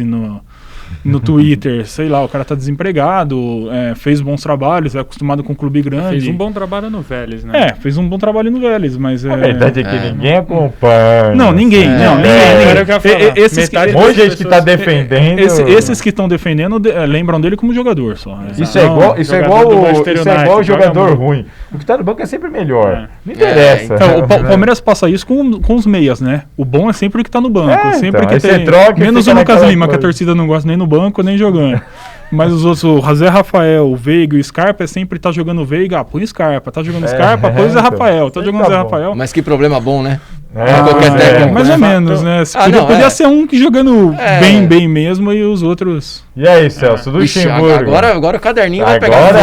no Twitter, sei lá, o cara tá desempregado, fez bons trabalhos, é acostumado com um clube grande. Fez um bom trabalho no Vélez, né? Fez um bom trabalho no Vélez, mas... A verdade é que ninguém acompanha. Não, ninguém. Um monte de gente que tá defendendo... Esses que estão defendendo lembram dele como jogador só. Isso é igual jogador ruim. O que tá no banco é sempre melhor. Não interessa. Então, o Palmeiras passa isso com os meias, né? O bom é sempre o que tá no banco. Sempre que tem... Menos o Lucas Lima, que a torcida não gosta nem no banco, nem jogando. Mas os outros, o Zé Rafael, o Veiga e o Scarpa, é sempre tá jogando Veiga, põe o Scarpa. Tá jogando Scarpa, põe o Zé Rafael. Tá jogando o Zé Rafael. Mas que problema bom, né? Qualquer técnico, mais ou menos, né? Podia ser um que jogando bem mesmo e os outros... E aí, Celso, do Luxemburgo? Agora o caderninho vai pegar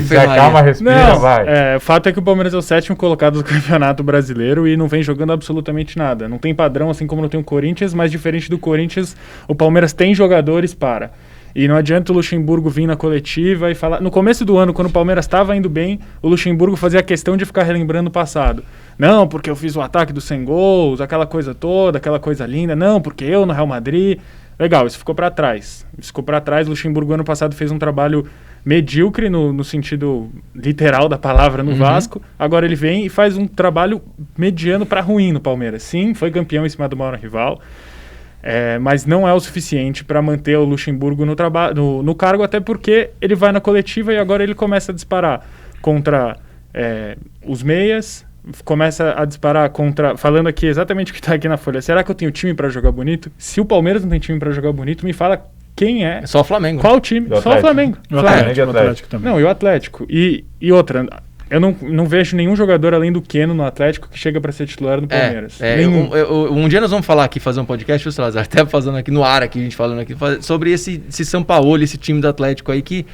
se acalma, respira, vai. O fato é que o Palmeiras é o 7º colocado do Campeonato Brasileiro e não vem jogando absolutamente nada. Não tem padrão, assim como não tem o Corinthians, mas diferente do Corinthians, o Palmeiras tem jogadores para... E não adianta o Luxemburgo vir na coletiva e falar... No começo do ano, quando o Palmeiras estava indo bem, o Luxemburgo fazia questão de ficar relembrando o passado. Não, porque eu fiz o ataque dos 100 gols, aquela coisa toda, aquela coisa linda. Não, porque eu no Real Madrid... Legal, isso ficou para trás. O Luxemburgo ano passado fez um trabalho medíocre no sentido literal da palavra no Vasco. Agora ele vem e faz um trabalho mediano para ruim no Palmeiras. Sim, foi campeão em cima do maior rival. Mas não é o suficiente para manter o Luxemburgo no cargo, até porque ele vai na coletiva e agora ele começa a disparar contra os meias, começa a disparar contra... Falando aqui exatamente o que está aqui na folha. Será que eu tenho time para jogar bonito? Se o Palmeiras não tem time para jogar bonito, me fala quem é. Só o Flamengo. Qual time? Só o Flamengo. O Atlético também. Não, e o Atlético. E outra... Eu não vejo nenhum jogador além do Keno no Atlético que chega para ser titular no Palmeiras. Um dia nós vamos falar aqui, fazer um podcast, o Salazar, até fazendo aqui no ar, aqui, a gente falando aqui, sobre esse São Paulo, esse time do Atlético aí que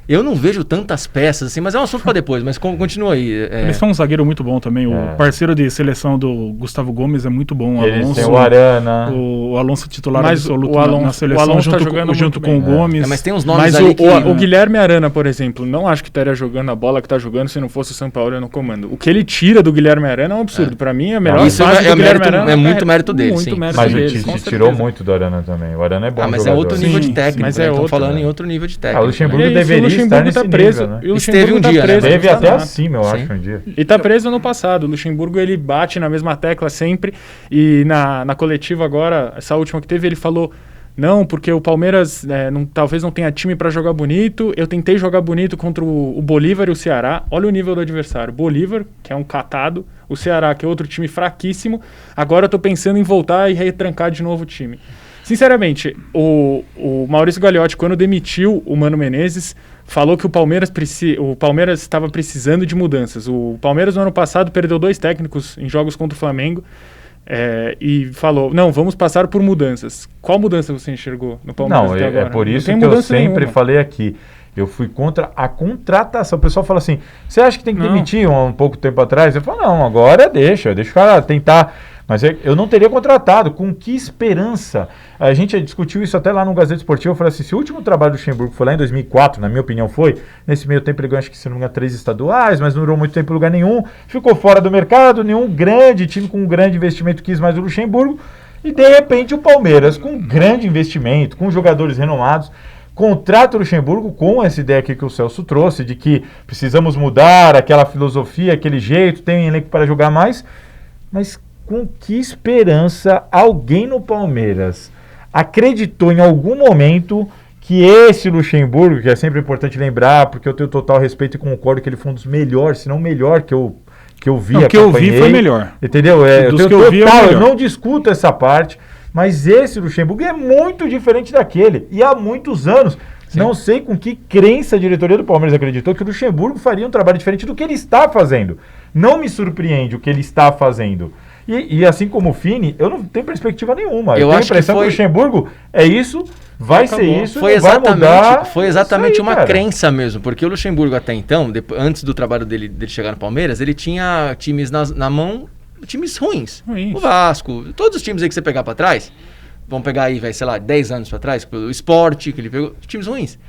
eu não vejo tantas peças assim, mas é um assunto para depois, mas continua aí. Eles são um zagueiro muito bom também, o parceiro de seleção do Gustavo Gomes é muito bom. Eles têm o Arana. O Alonso titular absoluto na seleção, o Alonso junto com o Gomes. Mas tem uns nomes mas ali o Guilherme Arana, por exemplo, não acho que estaria jogando a bola que está jogando se não fosse o São Paulo no comando. O que ele tira do Guilherme Arana é um absurdo. Para mim, a melhor fase do Guilherme Arana muito mérito dele, sim. Mas o Tite tirou muito do Arana também. O Arana é bom mas jogador. é outro nível de técnico. Mas estamos falando em outro nível de técnico. O Luxemburgo deveria estar nesse nível. Esteve um dia, né? Teve até acima, eu acho, um dia. E tá preso no passado. O Luxemburgo, ele bate na mesma tecla sempre. E na coletiva agora, essa última que teve, ele falou: não, porque o Palmeiras talvez não tenha time para jogar bonito. Eu tentei jogar bonito contra o Bolívar e o Ceará. Olha o nível do adversário. Bolívar, que é um catado. O Ceará, que é outro time fraquíssimo. Agora eu tô pensando em voltar e retrancar de novo o time. Sinceramente, o Maurício Gagliotti, quando demitiu o Mano Menezes, falou que o Palmeiras estava precisando de mudanças. O Palmeiras, no ano passado, perdeu 2 técnicos em jogos contra o Flamengo e falou, não, vamos passar por mudanças. Qual mudança você enxergou no Palmeiras até agora? É por isso que eu sempre falei aqui. Eu fui contra a contratação. O pessoal fala assim, você acha que tem que demitir um pouco tempo atrás? Eu falo, não, agora deixa o cara tentar... Mas eu não teria contratado. Com que esperança? A gente discutiu isso até lá no Gazeta Esportiva. Eu falei assim, se o último trabalho do Luxemburgo foi lá em 2004, na minha opinião foi, nesse meio tempo ele ganhou, acho que se não me engano, 3 estaduais, mas não durou muito tempo em lugar nenhum, ficou fora do mercado, nenhum grande time com um grande investimento quis mais o Luxemburgo, e de repente o Palmeiras, com um grande investimento, com jogadores renomados, contrata o Luxemburgo com essa ideia aqui que o Celso trouxe, de que precisamos mudar aquela filosofia, aquele jeito, tem elenco para jogar mais, mas... Com que esperança alguém no Palmeiras acreditou em algum momento que esse Luxemburgo, que é sempre importante lembrar, porque eu tenho total respeito e concordo que ele foi um dos melhores, se não o melhor que eu vi, o que eu vi foi melhor. Entendeu? Eu não discuto essa parte, mas esse Luxemburgo é muito diferente daquele. E há muitos anos, não sei com que crença a diretoria do Palmeiras acreditou que o Luxemburgo faria um trabalho diferente do que ele está fazendo. Não me surpreende o que ele está fazendo. E assim como o Fini, eu não tenho perspectiva nenhuma. Eu tenho a impressão que o Luxemburgo é isso, vai ser isso, vai mudar. Foi exatamente uma crença mesmo, porque o Luxemburgo até então, antes do trabalho dele chegar no Palmeiras, ele tinha times na mão, times ruins. O Vasco, todos os times aí que você pegar para trás, vamos pegar aí, sei lá, 10 anos para trás, o Sport, que ele pegou, times ruins.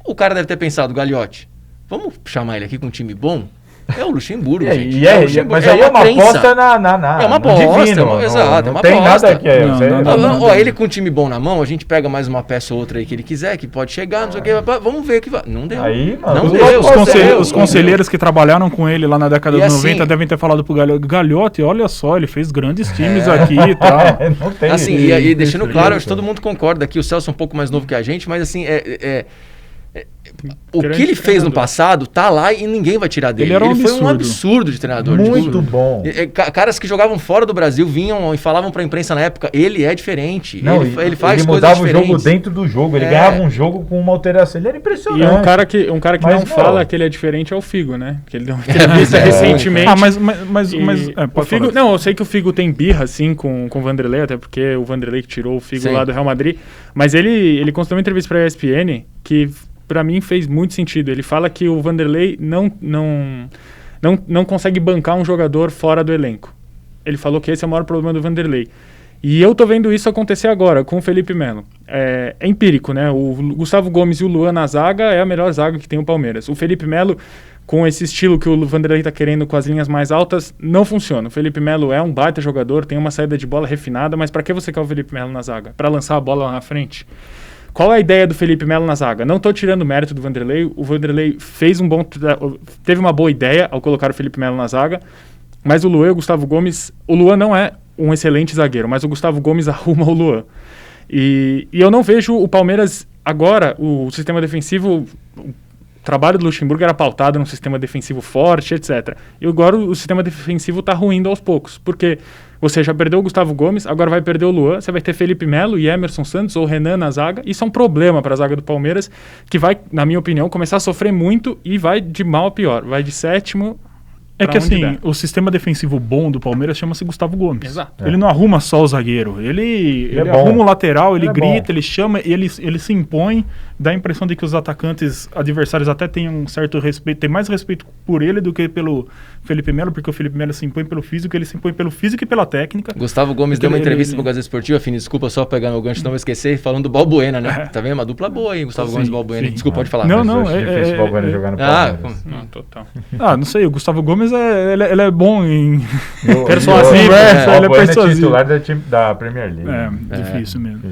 O cara deve ter pensado, Gagliotti, vamos chamar ele aqui com um time bom? É o Luxemburgo, gente. Mas aí é uma aposta é uma aposta, divino, exato. Não tem nada que ele com um time bom na mão, a gente pega mais uma peça ou outra aí que ele quiser, que pode chegar, não sei o que, vamos ver o que vai. Não deu. Aí, os conselheiros que trabalharam com ele lá na década de 90 devem ter falado pro Gagliotti, olha só, ele fez grandes times aqui e tal. Não tem. Assim, e deixando claro, acho que todo mundo concorda aqui, o Celso é um pouco mais novo que a gente, mas assim, o que ele fez no passado tá lá e ninguém vai tirar dele. Ele foi um absurdo de treinador. Muito bom. Caras que jogavam fora do Brasil vinham e falavam pra imprensa na época, ele é diferente. Não, ele faz ele coisas diferentes. Ele mudava o jogo dentro do jogo. Ele ganhava um jogo com uma alteração. Ele era impressionante. E um cara que não fala que ele é diferente é o Figo, né? Que ele deu uma entrevista recentemente. O Figo, não, eu sei que o Figo tem birra, assim, com o Vanderlei, até porque o Vanderlei que tirou o Figo lá do Real Madrid. Mas ele contou uma entrevista pra ESPN que... Pra mim fez muito sentido. Ele fala que o Vanderlei não consegue bancar um jogador fora do elenco. Ele falou que esse é o maior problema do Vanderlei. E eu tô vendo isso acontecer agora com o Felipe Melo. É empírico, né? O Gustavo Gomes e o Luan na zaga é a melhor zaga que tem o Palmeiras. O Felipe Melo, com esse estilo que o Vanderlei tá querendo, com as linhas mais altas, não funciona. O Felipe Melo é um baita jogador, tem uma saída de bola refinada, mas para que você quer o Felipe Melo na zaga? Para lançar a bola lá na frente? Qual é a ideia do Felipe Melo na zaga? Não tô tirando o mérito do Vanderlei. O Vanderlei teve uma boa ideia ao colocar o Felipe Melo na zaga, mas o Luan e o Gustavo Gomes... O Luan não é um excelente zagueiro, mas o Gustavo Gomes arruma o Luan. E eu não vejo o Palmeiras agora, o sistema defensivo... O trabalho do Luxemburgo era pautado num sistema defensivo forte, etc. E agora o sistema defensivo está ruindo aos poucos, porque você já perdeu o Gustavo Gomes, agora vai perder o Luan, você vai ter Felipe Melo e Emerson Santos ou Renan na zaga. Isso é um problema para a zaga do Palmeiras, que vai, na minha opinião, começar a sofrer muito e vai de mal a pior. Vai de sétimo... É que assim, o sistema defensivo bom do Palmeiras chama-se Gustavo Gomes. Exato. Ele não arruma só o zagueiro. Ele é arruma o lateral, ele grita, bom. ele chama, ele se impõe, dá a impressão de que os atacantes adversários até têm um certo respeito, tem mais respeito por ele do que pelo Felipe Melo, porque o Felipe Melo se impõe pelo físico, ele se impõe pelo físico e pela técnica. Gustavo Gomes deu uma entrevista pro Gazeta Esportiva, Fini, desculpa só pegando o gancho, não vou esquecer, falando do Balbuena, né? Tá vendo? Uma dupla boa aí, Gustavo Gomes e Balbuena. Desculpa, pode falar. Não, Mas não, eu acho difícil o Balbuena jogar no Palmeiras. Não, total. Não sei, o Gustavo Gomes ele é bom em Persuasivo, ele é é persuasivo. titular da Premier League. Difícil mesmo.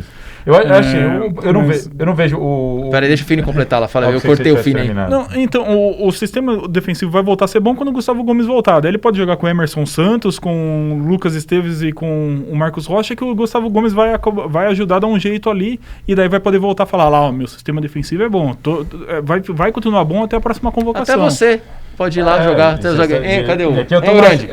Eu não vejo o... Peraí, deixa o Fini completar lá, fala, eu Pensei que cortei o você Fini aí. tivesse Não, então, o sistema defensivo vai voltar a ser bom quando o Gustavo Gomes voltar. Daí ele pode jogar com o Emerson Santos, com o Lucas Esteves e com o Marcos Rocha, que o Gustavo Gomes vai ajudar a dar um jeito ali, e daí vai poder voltar a falar lá, meu sistema defensivo é bom. Vai continuar bom até a próxima convocação. Até você pode ir lá jogar. Até o zagueiro. Cadê o grande?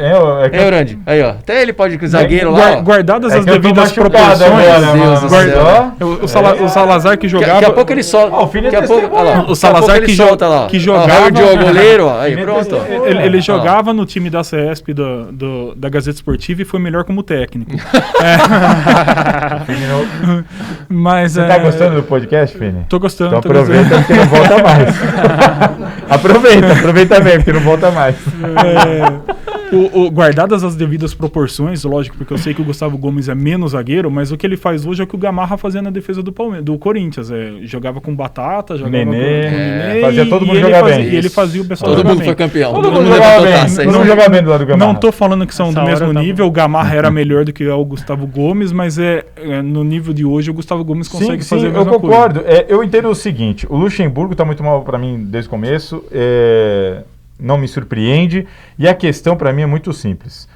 Grande. Aí, ó. Até ele pode ir com o zagueiro lá. Ó. Guardadas as que eu tô devidas machucado proporções. agora, Meu Deus do céu. O Salazar que jogava. Daqui a pouco ele solta. o Fini Daqui a pouco, olha lá. O Salazar Daqui a pouco ele solta lá. que jogava. O Diogo goleiro, ó. Aí, pronto. Ele jogava no time da CESP da Gazeta Esportiva e foi melhor como técnico. Mas, Você tá gostando do podcast, Fini? Tô gostando. Então aproveita porque não volta mais. aproveita mesmo, porque não volta mais. Guardadas as devidas proporções, lógico, porque eu sei que o Gustavo Gomes é menos zagueiro, mas o que ele faz hoje é o que o Gamarra fazia na defesa do Corinthians. Jogava com Batata, jogava com Nenê, fazia todo mundo jogar bem. E ele fazia o pessoal Todo jogar mundo bem. foi campeão. Todo mundo jogava bem. Não jogava bem do lado do Gamarra. Não tô falando que são Essa do mesmo hora nível, o Gamarra era melhor do que o Gustavo Gomes, mas no nível de hoje o Gustavo Gomes consegue fazer a mesma eu concordo. Eu entendo o seguinte, o Luxemburgo tá muito mal para mim desde o começo, não me surpreende, e a questão para mim é muito simples.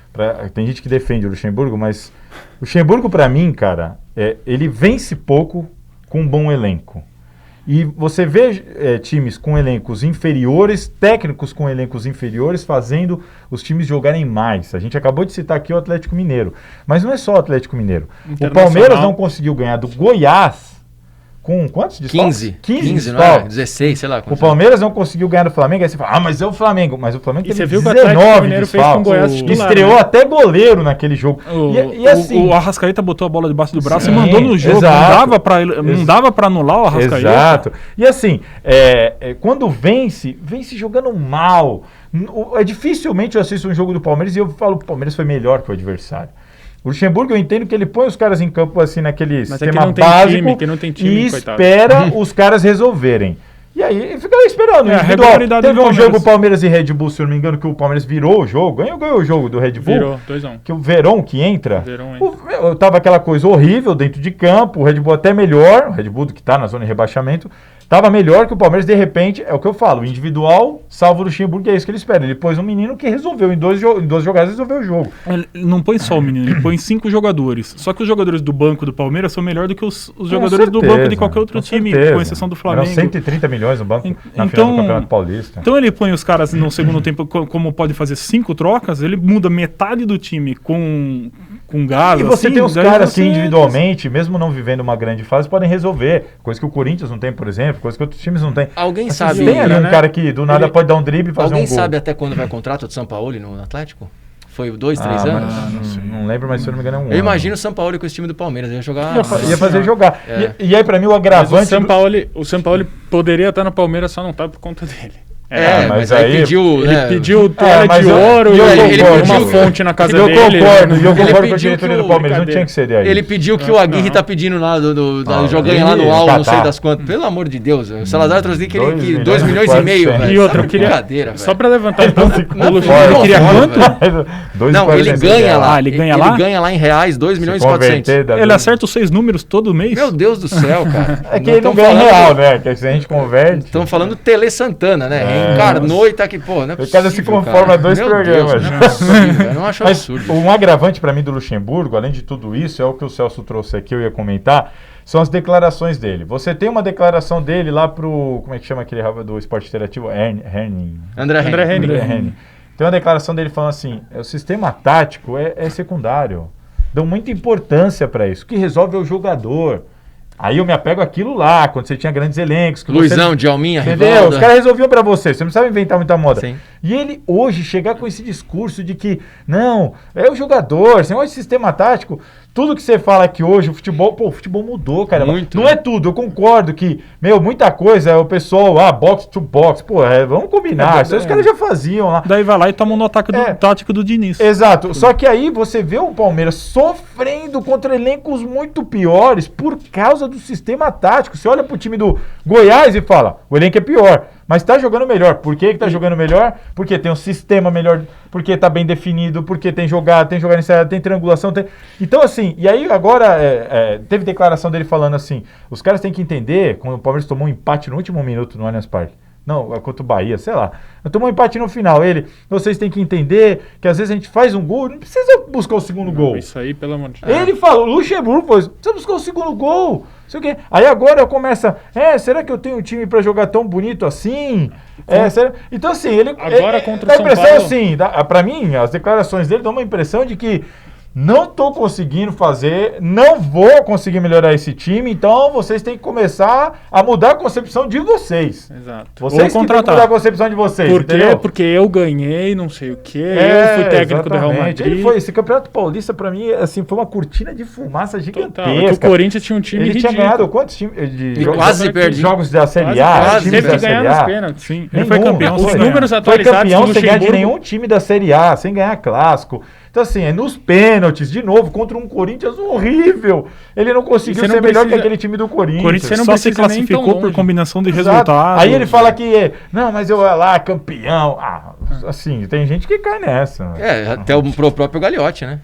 Tem gente que defende o Luxemburgo, mas o Luxemburgo para mim, cara, ele vence pouco com um bom elenco. E você vê times com elencos inferiores, técnicos com elencos inferiores, fazendo os times jogarem mais. A gente acabou de citar aqui o Atlético Mineiro. Mas não é só o Atlético Mineiro. O Palmeiras não conseguiu ganhar do Goiás com quantos desfalques? 15, não é? 16, sei lá. O Palmeiras não conseguiu ganhar do Flamengo. Aí você fala, mas é o Flamengo. Mas o Flamengo teve viu que o Atlético 19 Mineiro fez com o Goiás desfalques. titular, Estreou né? até goleiro naquele jogo. E assim, o Arrascaeta botou a bola debaixo do braço Sim, e mandou no jogo. exato. Não dava pra anular o Arrascaeta. Exato. E assim, quando vence jogando mal. Dificilmente eu assisto um jogo do Palmeiras e eu falo que o Palmeiras foi melhor que o adversário. O Luxemburgo, eu entendo que ele põe os caras em campo assim naquele sistema básico e espera os caras resolverem. E aí ele fica lá esperando. Teve um jogo Palmeiras e Red Bull, se eu não me engano, que o Palmeiras virou o jogo. Ganhou o jogo do Red Bull. Virou, 2-1. Que o Verón que entra. Verón tava aquela coisa horrível dentro de campo. O Red Bull até melhor. O Red Bull que tá na zona de rebaixamento. Tava melhor que o Palmeiras, de repente, é o que eu falo, o individual salva o Luxemburgo, é isso que ele espera. Ele pôs um menino que resolveu, em 2 jogadas resolveu o jogo. Ele não põe só o menino, ele põe 5 jogadores. Só que os jogadores do banco do Palmeiras são melhores do que os jogadores do banco de qualquer outro time, com exceção do Flamengo. Eram 130 milhões no banco na final do Campeonato Paulista. Então ele põe os caras no segundo tempo, como pode fazer 5 trocas, ele muda metade do time com gás. E você tem os caras que individualmente, mesmo não vivendo uma grande fase, podem resolver. Coisa que o Corinthians não tem, por exemplo, coisa que outros times não têm. Alguém sabe. Tem ali um cara que do nada pode dar um drible e fazer um gol. Alguém sabe até quando vai contrato do São Paulo no Atlético? Foi 2, 3 anos? Não lembro, mas se eu não me engano é um ano. Eu imagino o São Paulo com esse time do Palmeiras. Ia jogar. Ia fazer jogar. E aí, pra mim, o agravante. O São Paulo poderia estar no Palmeiras, só não tá por conta dele. Mas aí pediu, ele pediu toalha de ouro e ele uma fonte na casa dele. Eu concordo com a diretoria do Palmeiras, não tinha que ser aí. Ele pediu que o Aguirre tá pedindo lá, jogando lá no UOL, não sei das quantas. Pelo amor de Deus, o Salazar trouxe que 2 milhões e meio. E outra, eu queria... Brincadeira, só pra levantar um pouco, o Luxemburgo queria quanto? Não, ele ganha lá. Ele ganha lá? Ele ganha lá em reais 2 milhões e 400. Ele acerta os 6 números todo mês? Meu Deus do céu, cara. É que ele não ganha real, né? Que se a gente converte... Estamos falando Tele Santana, né? Encarnou e tá aqui, pô, não é possível, o cara se conforma a 2 programas. Não é possível, eu não acho absurdo. Um agravante para mim do Luxemburgo, além de tudo isso, é o que o Celso trouxe aqui, eu ia comentar, são as declarações dele. Você tem uma declaração dele lá pro, como é que chama aquele do esporte interativo? André Henning. Tem uma declaração dele falando assim, o sistema tático é secundário. Dão muita importância para isso. O que resolve é o jogador. Aí eu me apego àquilo lá, quando você tinha grandes elencos. Luizão, Djalminha, Rivaldo. Os caras resolviam pra você não precisava inventar muita moda. Sim. E ele hoje chegar com esse discurso de que, não, é o jogador, você olha esse sistema tático, tudo que você fala aqui hoje, o futebol mudou, cara. Muito, não é tudo, eu concordo que, muita coisa é o pessoal, box to box, vamos combinar, isso os caras já faziam lá. Daí vai lá e toma no ataque tático do Diniz. Exato, só que aí você vê o Palmeiras sofrendo contra elencos muito piores por causa do sistema tático. Você olha pro time do Goiás e fala, o elenco é pior, mas tá jogando melhor. Por que tá jogando melhor? Porque tem um sistema melhor, porque tá bem definido, porque tem jogada iniciada, tem triangulação, Então assim, e aí agora teve declaração dele falando assim, os caras têm que entender, quando o Palmeiras tomou um empate no último minuto no Allianz Parque, não, contra o Bahia, sei lá, tomou um empate no final, vocês têm que entender que às vezes a gente faz um gol, não precisa buscar o segundo gol. Isso aí, pelo amor de Deus. Ele falou, o Luxemburgo falou, precisa buscar o segundo gol, sei o quê. Aí agora começa, será que eu tenho um time pra jogar tão bonito assim? Será? Então assim, ele agora contra o dá a São impressão Paulo... assim, pra mim, as declarações dele dão uma impressão de que não tô conseguindo fazer, não vou conseguir melhorar esse time, então vocês têm que começar a mudar a concepção de vocês. Exato. Vocês têm que mudar a concepção de vocês, entendeu? Porque eu ganhei, não sei o quê, eu fui técnico do Real Madrid. Esse Campeonato Paulista, pra mim, assim, foi uma cortina de fumaça gigantesca. O Corinthians tinha um time ridículo. Ele tinha ganhado quantos times quase perdi. Jogos da Série A? Teve que ganhar nos pênaltis. Sim, ele foi campeão. Os números atualizados foi campeão sem ganhar de nenhum time da Série A, sem ganhar clássico. Então, assim, nos pênaltis, de novo, contra um Corinthians horrível. Ele não conseguiu ser melhor que aquele time do Corinthians. O Corinthians só se classificou por combinação de resultados. Aí ele fala que, não, mas eu lá, campeão. Assim, tem gente que cai nessa. Até o próprio Gagliotti, né?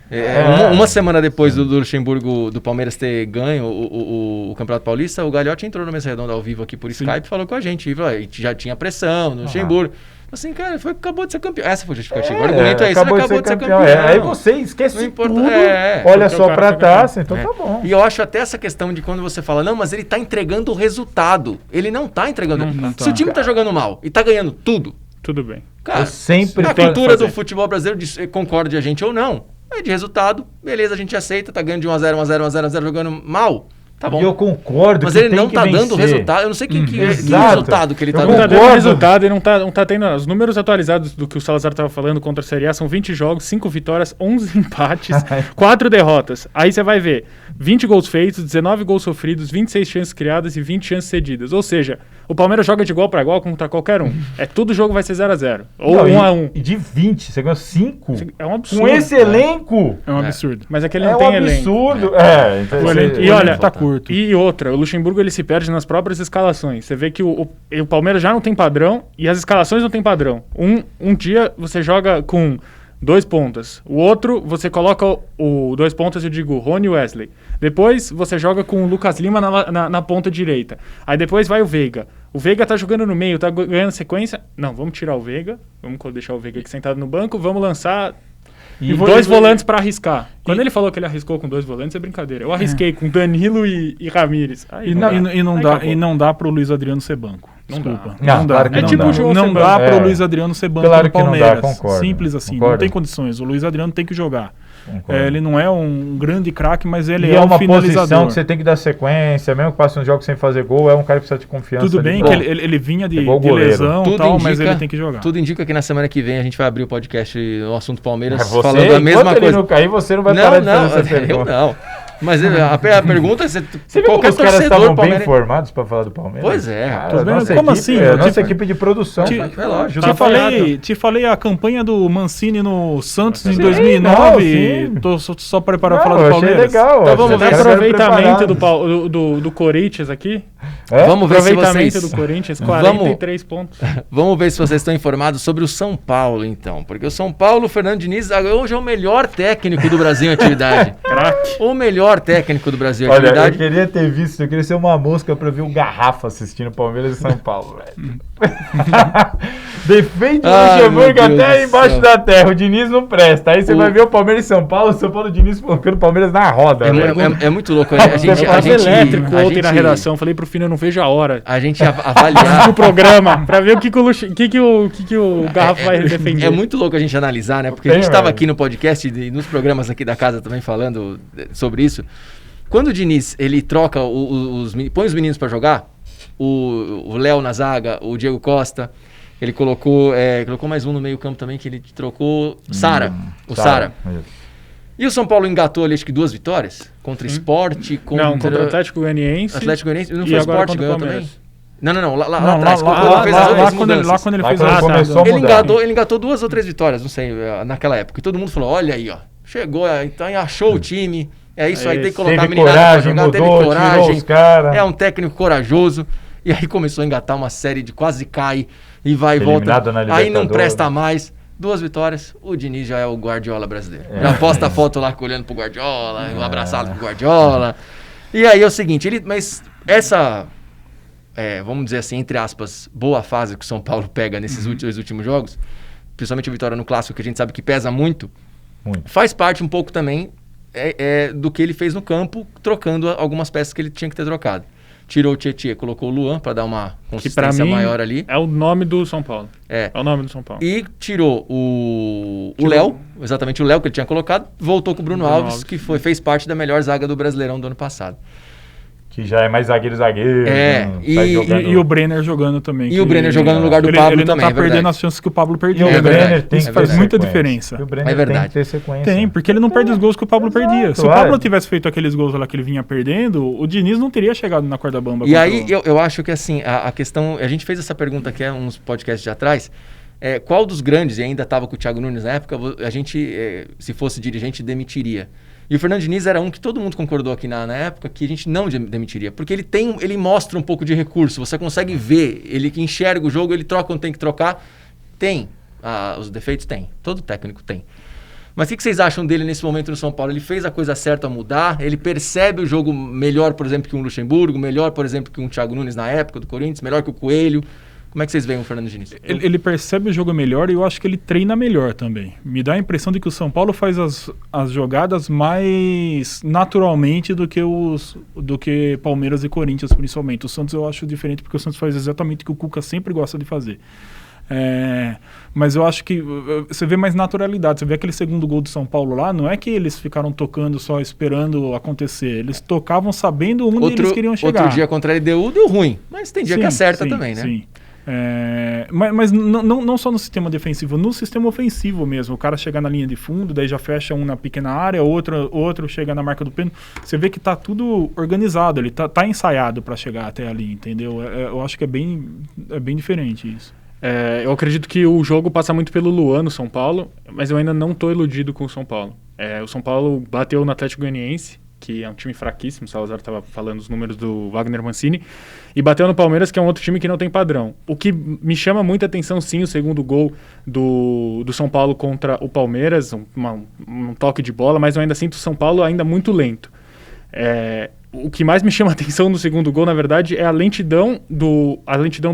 Uma semana depois do Luxemburgo, do Palmeiras ter ganho o Campeonato Paulista, o Gagliotti entrou no Mesa Redonda ao vivo aqui por Skype e falou com a gente. E falou, já tinha pressão no Luxemburgo. Assim, cara, acabou de ser campeão. Essa foi a justificativa. O argumento é isso, ele acabou de ser campeão. Aí você esquece tudo, olha só pra taça, então tá bom. E eu acho até essa questão de quando você fala, não, mas ele tá entregando o resultado. Ele não tá entregando. Se o time tá jogando mal e tá ganhando tudo bem. Cara, a cultura do futebol brasileiro, concorde a gente ou não, é de resultado, beleza, a gente aceita, tá ganhando de 1-0, 1-0, 1-0, 1-0, jogando mal. Tá bom. E eu concordo. Mas ele não tá dando resultado. Eu não sei que resultado que ele tá dando. Ele tá dando resultado e não tá tendo. Os números atualizados do que o Salazar tava falando contra a Série A são 20 jogos, 5 vitórias, 11 empates, 4 derrotas. Aí você vai ver 20 gols feitos, 19 gols sofridos, 26 chances criadas e 20 chances cedidas. Ou seja, o Palmeiras joga de igual para igual contra qualquer um. Todo jogo vai ser 0-0. Ou 1-1. E de 20, você ganhou 5? É um absurdo. Com esse elenco? É um absurdo. Mas aquele não tem elenco. É um absurdo. E olha, tá curto. E outra, o Luxemburgo ele se perde nas próprias escalações. Você vê que o Palmeiras já não tem padrão e as escalações não tem padrão. Um dia você joga com 2 pontas. O outro, você coloca o 2 pontas, eu digo, Rony e Wesley. Depois você joga com o Lucas Lima na ponta direita. Aí depois vai o Veiga. O Veiga tá jogando no meio, tá ganhando sequência. Não, vamos tirar o Veiga. Vamos deixar o Veiga aqui sentado no banco. Vamos lançar... E 2 volantes pra arriscar. Quando ele falou que ele arriscou com 2 volantes, é brincadeira. Eu arrisquei com Danilo e Ramírez. Não dá pro Luiz Adriano ser banco. Desculpa. Não dá. É tipo o João Não dá pro Luiz Adriano ser banco no Palmeiras. Concordo, simples assim, não tem condições. O Luiz Adriano tem que jogar. Ele não é um grande craque, mas ele é um uma finalizador. Posição que você tem que dar sequência, mesmo que passe um jogo sem fazer gol, é um cara que precisa de confiança. Tudo bem que ele vinha de lesão e tal, mas ele tem que jogar. Tudo indica que na semana que vem a gente vai abrir o podcast no assunto Palmeiras falando a mesma coisa. Ele não cair, você não vai parar de fazer essa pergunta. Eu não. Mas a pergunta é Você viu como qualquer os caras torcedor estavam bem Palmeiras... informados para falar do Palmeiras? Pois é. Cara, Como equipe, assim? Nossa equipe de produção. É lógico. Te falei a campanha do Mancini no Santos em Sim, 2009. não, sim. Tô só preparado Não, para falar do eu achei Palmeiras. legal. Então vamos Os ver Tem caras eram aproveitamento preparados. do Corinthians aqui. É? Vamos ver se Aproveitamento vocês... do Corinthians, 43 pontos. Vamos ver se vocês estão informados sobre o São Paulo, então. Porque o São Paulo, o Fernando Diniz, hoje é o melhor técnico do Brasil em atividade. Craque. O melhor técnico do Brasil em Olha, eu atividade. queria ter visto, eu queria ser uma mosca pra ver o Garrafa assistindo Palmeiras e São Paulo, velho. Defende o Ai, Luxemburgo meu Deus até do embaixo céu. da terra, o Diniz não presta. Aí você vai ver o Palmeiras e São Paulo, o São Paulo e o Diniz colocando o Palmeiras na roda, velho. É muito louco. A gente, Quase elétrico a ontem na gente- redação. Falei pro Fino, eu não vejo a hora. A gente avaliar... O programa, pra ver o que o Garrafa vai defender. É muito louco a gente analisar, né? Porque a Tem, gente estava velho. aqui no podcast e nos programas aqui da casa também falando sobre isso. Quando o Diniz, ele troca põe os meninos para jogar, o Léo na zaga, o Diego Costa, ele colocou mais um no meio campo também, que ele trocou Sara, o Sara. Isso. E o São Paulo engatou ali, acho que 2 vitórias, contra Sport, Contra o Atlético Goianiense. Atlético Goianiense, não e foi agora Sport, contra o ganhou também? Palmeiras. Não, lá Não, atrás, lá quando fez as quando ele mudanças. fez Lá quando começou a Ele mudar. engatou 2 ou 3 vitórias, não sei, naquela época. E todo mundo falou, olha aí, ó, chegou, então achou o time, é isso aí, tem que colocar a Teve meninada pra coragem, jogar, teve mudou, tirou coragem, os caras. é um técnico corajoso. E aí começou a engatar uma série de quase cai e vai e Eliminado volta. na Aí não Libertadores. presta mais. 2 vitórias, o Diniz já é o Guardiola brasileiro. Já posta a foto lá olhando pro Guardiola, abraçado com o Guardiola. E aí é o seguinte, mas essa, vamos dizer assim, entre aspas, boa fase que o São Paulo pega nesses últimos jogos, principalmente a vitória no Clássico, que a gente sabe que pesa muito, faz parte um pouco também do que ele fez no campo, trocando algumas peças que ele tinha que ter trocado. Tirou o Tietê, colocou o Luan para dar uma Que pra consistência mim maior ali. é o nome do São Paulo. É. É o nome do São Paulo. E tirou o Léo, exatamente o Léo que ele tinha colocado, voltou com o Bruno Alves, que fez parte da melhor zaga do Brasileirão do ano passado. Que já é mais zagueiro, É, não e- sai jogando. E o Brenner jogando também. E o Brenner jogando no lugar do ele, Pablo ele não também, tá é verdade. perdendo as chances que o Pablo E perdia. o É Brenner verdade, tem é que faz ter muita sequência. diferença. E o Brenner É verdade. tem que ter sequência. Tem, porque ele não perde os gols que o Pablo perdia. Se o Exato, Pablo tivesse feito aqueles gols lá que ele vinha perdendo, o Diniz não teria chegado na corda bamba. E aí eu acho que assim, a questão, a gente fez essa pergunta aqui há uns podcasts de atrás, qual dos grandes, e ainda estava com o Thiago Nunes na época, a gente, se fosse dirigente, demitiria. E o Fernando Diniz era um que todo mundo concordou aqui na época que a gente não demitiria, porque ele mostra um pouco de recurso, você consegue ver, ele que enxerga o jogo, ele troca quando tem que trocar, tem. Os defeitos tem, todo técnico tem. Mas o que vocês acham dele nesse momento no São Paulo? Ele fez a coisa certa a mudar? Ele percebe o jogo melhor, por exemplo, que um Luxemburgo, melhor, por exemplo, que um Thiago Nunes na época do Corinthians, melhor que o Coelho? Como é que vocês veem o Fernando Diniz? Ele percebe o jogo melhor e eu acho que ele treina melhor também. Me dá a impressão de que o São Paulo faz as jogadas mais naturalmente do que Palmeiras e Corinthians, principalmente. O Santos eu acho diferente porque o Santos faz exatamente o que o Cuca sempre gosta de fazer. Mas eu acho que você vê mais naturalidade. Você vê aquele segundo gol do São Paulo lá, não é que eles ficaram tocando só esperando acontecer. Eles tocavam sabendo onde eles queriam chegar. Outro dia contra a LDU deu ruim, mas tem dia que acerta também, né? Sim. Mas não só no sistema defensivo, no sistema ofensivo mesmo. O cara chegar na linha de fundo, daí já fecha um na pequena área, outro chega na marca do pênalti. Você vê que tá tudo organizado, ele tá ensaiado para chegar até ali, entendeu? Eu acho que é bem diferente isso. Eu acredito que o jogo passa muito pelo Luan no São Paulo, mas eu ainda não estou iludido com o São Paulo. O São Paulo bateu no Atlético Goianiense, que é um time fraquíssimo, o Salazar estava falando os números do Wagner Mancini, e bateu no Palmeiras, que é um outro time que não tem padrão. O que me chama muita atenção, sim, o segundo gol do São Paulo contra o Palmeiras, um toque de bola, mas eu ainda sinto o São Paulo ainda muito lento. O que mais me chama a atenção no segundo gol, na verdade, é a lentidão do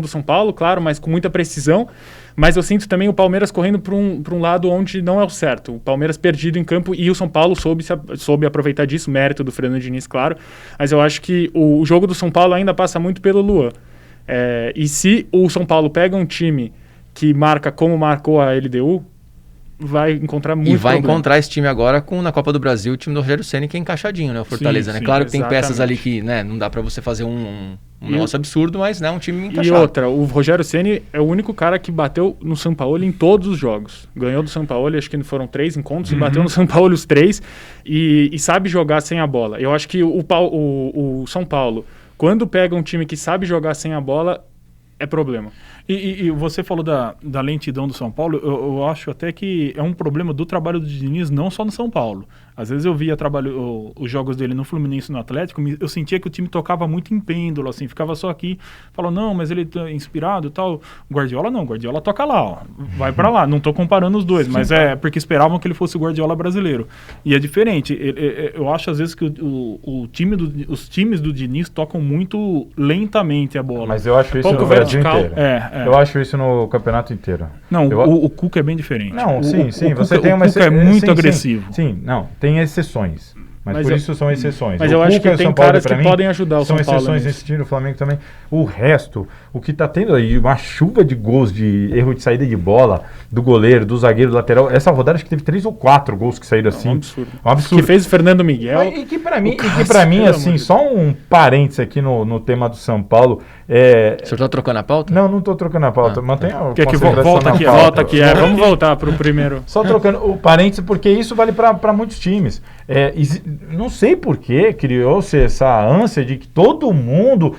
São Paulo, claro, mas com muita precisão. Mas eu sinto também o Palmeiras correndo para um lado onde não é o certo. O Palmeiras perdido em campo e o São Paulo soube aproveitar disso, mérito do Fernando Diniz, claro. Mas eu acho que o jogo do São Paulo ainda passa muito pelo Luan. E se o São Paulo pega um time que marca como marcou a LDU, vai encontrar muito problema. Encontrar esse time agora na Copa do Brasil, o time do Rogério Ceni, que é encaixadinho, né? O Fortaleza, Sim, né? Claro que tem exatamente. peças ali que, né, não dá pra você fazer um Um negócio absurdo, mas né, um time E encaixado. outra, o Rogério Ceni é o único cara que bateu no Sampaoli em todos os jogos. Ganhou do Sampaoli, acho que foram 3 encontros, e bateu no Sampaoli os 3 e sabe jogar sem a bola. Eu acho que o São Paulo, quando pega um time que sabe jogar sem a bola, é problema. E você falou da lentidão do São Paulo, eu acho até que é um problema do trabalho do Diniz, não só no São Paulo. Às vezes eu via os jogos dele no Fluminense e no Atlético, eu sentia que o time tocava muito em pêndulo, assim, ficava só aqui, falou, não, mas ele tá inspirado e tal. Guardiola não, Guardiola toca lá, ó, vai pra lá. Não tô comparando os dois, mas é porque esperavam que ele fosse o Guardiola brasileiro. E é diferente, eu acho às vezes que os times do Diniz tocam muito lentamente a bola. Mas eu acho isso Pouco no Brasil vertical. inteiro. Eu acho isso no campeonato inteiro. Não, o Cuca é bem diferente. Não, sim. O Você Cuca, tem uma o Cuca é muito agressivo. Sim, não, tem exceções. Mas por isso são exceções. Mas O eu acho Cuca que e o tem São Paulo, caras que pra mim, podem ajudar o são São Paulo exceções nisso. nesse time, o Flamengo também. O resto, o que tá tendo aí, uma chuva de gols, de erro de saída de bola, do goleiro, do zagueiro, do lateral. Essa rodada acho que teve 3 ou 4 gols que saíram assim. Um absurdo. Um absurdo. Que fez o Fernando Miguel. E que pra mim, pelo assim, amor de só um parênteses aqui no tema do São Paulo. O senhor tá trocando a pauta? Não tô trocando a pauta. Mantenha a Quer que concentração volta na aqui, pauta. Volta aqui, vamos voltar pro primeiro. Só trocando o parênteses, porque isso vale para muitos times. Não sei por que criou-se essa ânsia de que todo mundo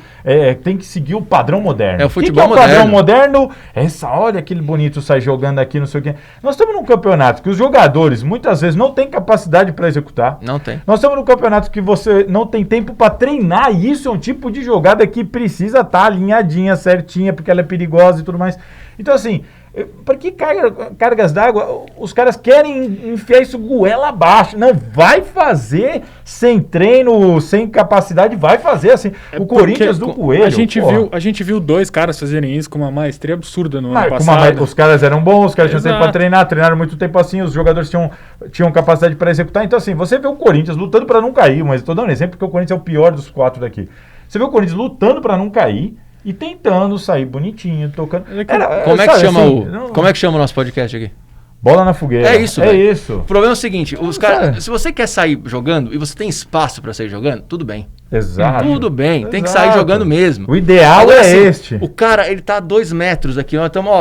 tem que seguir o padrão moderno. É o futebol que é o padrão moderno. moderno? Olha aquele bonito sai jogando aqui, não sei o quê. Nós estamos num campeonato que os jogadores muitas vezes não têm capacidade para executar. Não tem. Nós estamos num campeonato que você não tem tempo para treinar, e isso é um tipo de jogada que precisa estar alinhadinha, certinha, porque ela é perigosa e tudo mais. Então, assim, para que cargas d'água? Os caras querem enfiar isso goela abaixo. Não, vai fazer sem treino, sem capacidade, vai fazer assim. O Corinthians do Coelho. A gente viu 2 caras fazerem isso com uma maestria absurda no ano passado. Os caras eram bons, os caras tinham tempo para treinar, treinaram muito tempo assim, os jogadores tinham capacidade para executar. Então, assim, você vê o Corinthians lutando para não cair, mas estou dando um exemplo porque o Corinthians é o pior dos 4 daqui. Você vê o Corinthians lutando para não cair e tentando sair bonitinho, tocando. Como é que chama o nosso podcast aqui? Bola na fogueira. É isso, véio. Isso. O problema é o seguinte, se você quer sair jogando e você tem espaço para sair jogando, tudo bem. Exato. Tudo bem, tem que sair jogando mesmo. O ideal agora, é este. O cara, ele tá a 2 metros aqui,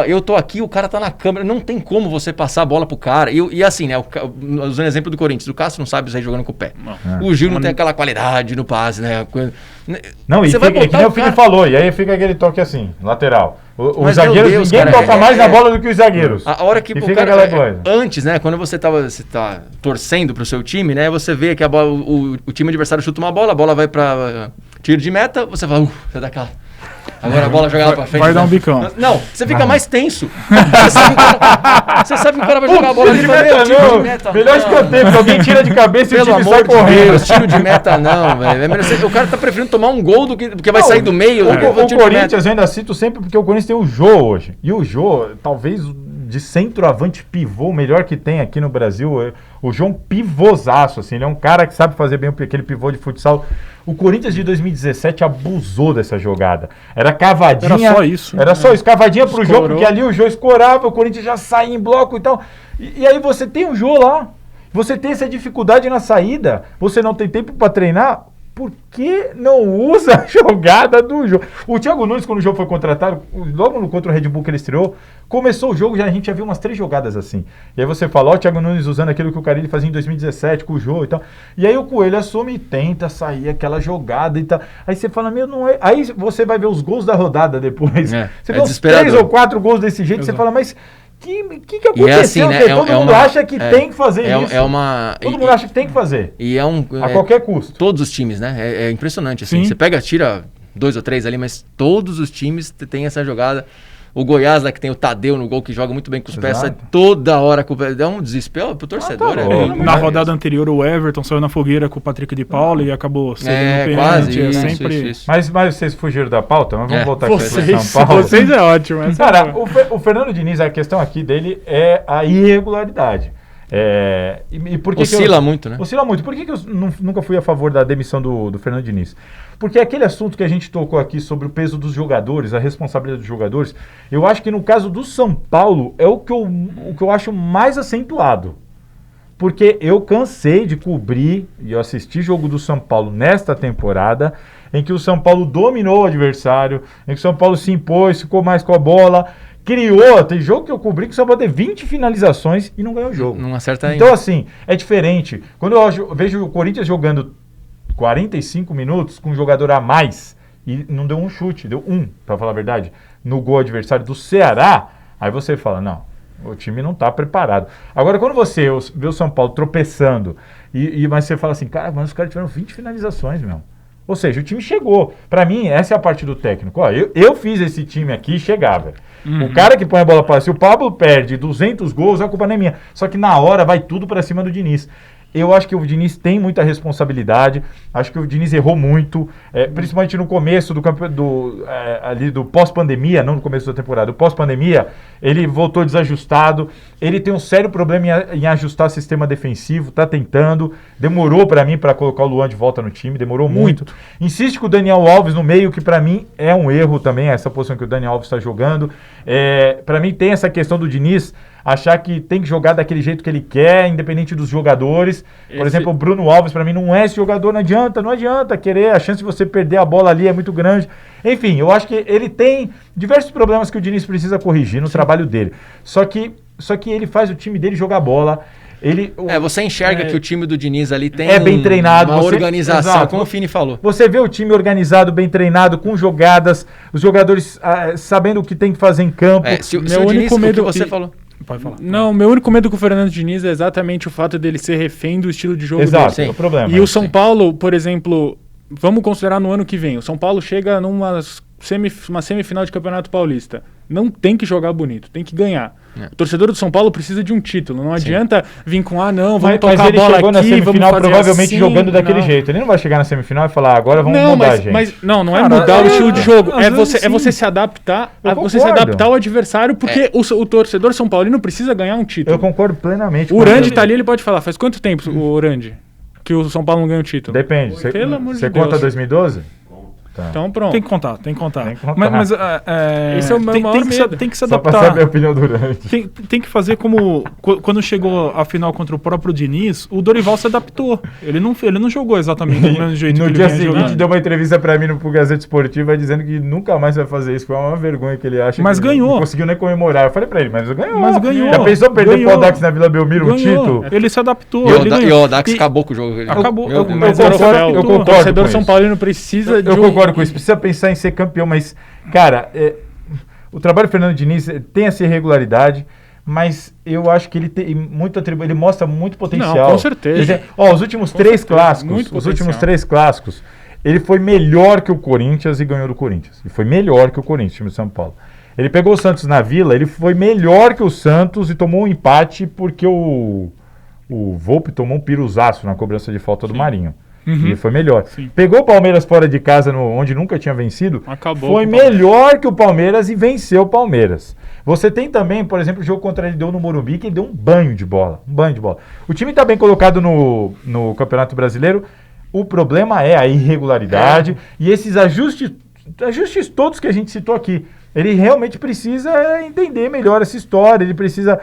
eu tô aqui, o cara tá na câmera, não tem como você passar a bola pro cara. E assim, né, usando o exemplo do Corinthians, o Cássio não sabe sair jogando com o pé. O Gil não tem aquela qualidade no passe, né? Não, e você fica, vai botar que nem o Felipe falou, e aí fica aquele toque assim, lateral. Os zagueiros, Deus, ninguém cara, toca mais na bola do que os zagueiros. A hora que e o fica cara, aquela coisa. Antes, né, quando você tá torcendo pro seu time, né, você vê que a bola, o time adversário chuta uma bola, a bola vai pra tiro de meta, você fala, você dá aquela... Agora a bola joga lá pra frente. Vai dar um bicão. Não, você fica mais tenso. Você sabe que o cara vai jogar a bola Tiro de meta não. Melhor escanteio, porque alguém tira de cabeça e o time sai correndo. Tiro de meta não, velho. O cara tá preferindo tomar um gol do que vai sair do meio. O Corinthians eu ainda cito sempre porque o Corinthians tem o Jô hoje. E o Jô, talvez de centroavante pivô, o melhor que tem aqui no Brasil. O Jô é um pivôzaço, assim. Ele é um cara que sabe fazer bem aquele pivô de futsal. O Corinthians de 2017 abusou dessa jogada. Era cavadinha. Era só isso. Era só isso. Cavadinha pro Escorou. Jô, porque ali o Jô escorava, o Corinthians já saía em bloco e tal. E aí você tem o Jô lá. Você tem essa dificuldade na saída. Você não tem tempo para treinar. Por que não usa a jogada do jogo? O Thiago Nunes, quando o jogo foi contratado, logo no contra o Red Bull que ele estreou, começou o jogo, a gente já viu umas 3 jogadas assim. E aí você fala, ó, o Thiago Nunes usando aquilo que o Carille fazia em 2017 com o jogo e tal. E aí o Coelho assume e tenta sair aquela jogada e tal. Aí você fala, meu, não é... Aí você vai ver os gols da rodada depois. Você vê uns 3 ou 4 gols desse jeito, você fala, mas... que aconteceu? E é assim, né? Todo mundo acha que tem que fazer isso. Todo mundo acha que tem que fazer. E a qualquer custo. Todos os times, né? É impressionante, assim. Sim. Você tira 2 ou 3 ali, mas todos os times têm essa jogada. O Goiás, lá que tem o Tadeu no gol, que joga muito bem com os pés, sai toda hora com o pé. Dá um desespero pro torcedor. Na rodada anterior, o Everton saiu na fogueira com o Patrick de Paula e acabou sendo no pênalti. Quase. Isso. Mas vocês fugiram da pauta, mas vamos voltar aqui para São Paulo. Vocês é ótimo. Cara, o Fernando Diniz, a questão aqui dele é a irregularidade. E por que oscila muito, né? Oscila muito. Por que eu nunca fui a favor da demissão do Fernando Diniz? Porque aquele assunto que a gente tocou aqui sobre o peso dos jogadores, a responsabilidade dos jogadores, eu acho que no caso do São Paulo é o que eu acho mais acentuado. porque eu cansei de cobrir e eu assisti jogo do São Paulo nesta temporada, em que o São Paulo dominou o adversário, em que o São Paulo se impôs, ficou mais com a bola, criou, tem jogo que eu cobri que o São Paulo teve 20 finalizações e não ganhou o jogo. Não acerta Então, assim, é diferente. Quando eu vejo o Corinthians jogando 45 minutos com um jogador a mais, e não deu um chute, deu um, pra falar a verdade, no gol adversário do Ceará, aí você fala, não, o time não tá preparado. Agora, quando você vê o São Paulo tropeçando, mas você fala assim, cara, mas os caras tiveram 20 finalizações, meu. Ou seja, o time chegou. Pra mim, essa é a parte do técnico. Ó, eu fiz esse time aqui chegar, velho. O cara que põe a bola para, se o Pablo perde 200 gols, a culpa não é minha. Só que na hora vai tudo pra cima do Diniz. Eu acho que o Diniz tem muita responsabilidade. Acho que o Diniz errou muito, principalmente no começo ali do pós-pandemia, não no começo da temporada, do pós-pandemia, ele voltou desajustado. Ele tem um sério problema em ajustar o sistema defensivo, tá tentando. Demorou pra mim para colocar o Luan de volta no time, demorou muito. Insiste com o Daniel Alves no meio, que pra mim é um erro também, essa posição que o Daniel Alves está jogando. Pra mim tem essa questão do Diniz achar que tem que jogar daquele jeito que ele quer, independente dos jogadores. Por exemplo, o Bruno Alves, pra mim, não é esse jogador, não adianta querer, a chance de você perder a bola ali é muito grande. Enfim, eu acho que ele tem diversos problemas que o Diniz precisa corrigir no trabalho dele. Só que ele faz o time dele jogar bola. Você enxerga que o time do Diniz ali tem bem treinado, uma organização, exato, como o Fini falou. Você vê o time organizado, bem treinado, com jogadas, os jogadores sabendo o que tem que fazer em campo. Se o Diniz, o que você falou. Pode falar. Não, meu único medo com o Fernando Diniz é exatamente o fato dele ser refém do estilo de jogo dele. Exato, é o problema. E o São Paulo, por exemplo, vamos considerar no ano que vem, o São Paulo chega numa semifinal de Campeonato Paulista. Não tem que jogar bonito, tem que ganhar. O torcedor do São Paulo precisa de um título. Não adianta vir com, vamos tocar a bola aqui, vamos fazer assim. Mas ele chegou na semifinal provavelmente jogando daquele jeito. Ele não vai chegar na semifinal e falar, agora vamos mudar, gente. Mas não é mudar o estilo de jogo. É você se adaptar ao adversário, porque o torcedor São Paulino precisa ganhar um título. Eu concordo plenamente. O Urandi tá ali, ele pode falar. Faz quanto tempo o Urandi que o São Paulo não ganha o título? Depende. Você conta 2012? Tá. Então pronto. Tem que contar. Mas esse é o meu maior medo. Tem que se adaptar. Só pra saber a opinião do Urandi. Tem que fazer como quando chegou a final contra o próprio Diniz, o Dorival se adaptou. Ele não jogou exatamente do mesmo jeito que ele vinha jogando. No dia seguinte deu uma entrevista pra mim pro Gazeta Esportiva dizendo que nunca mais vai fazer isso. Foi uma vergonha que ele acha. Mas que ganhou. Não conseguiu nem comemorar. Eu falei pra ele, mas ganhou. Já pensou perder pro Audax na Vila Belmiro um título? Ele se adaptou. E o Audax acabou com o jogo. Acabou. Eu concordo. O torcedor São Paulino precisa de Eu concordo com isso. Precisa pensar em ser campeão, mas, cara, o trabalho do Fernando Diniz tem essa irregularidade, mas eu acho que ele tem muito ele mostra muito potencial. Não, com certeza. Os últimos três clássicos, ele foi melhor que o Corinthians e ganhou do Corinthians. E foi melhor que o Corinthians, time de São Paulo. Ele pegou o Santos na Vila, ele foi melhor que o Santos e tomou um empate porque o Volpe tomou um piruzaço na cobrança de falta do Marinho. E foi melhor. Sim. Pegou o Palmeiras fora de casa, onde nunca tinha vencido. Foi melhor que o Palmeiras e venceu o Palmeiras. Você tem também, por exemplo, o jogo contra ele deu no Morumbi, que ele deu um banho de bola. O time está bem colocado no Campeonato Brasileiro. O problema é a irregularidade e esses ajustes todos que a gente citou aqui. Ele realmente precisa entender melhor essa história, ele precisa...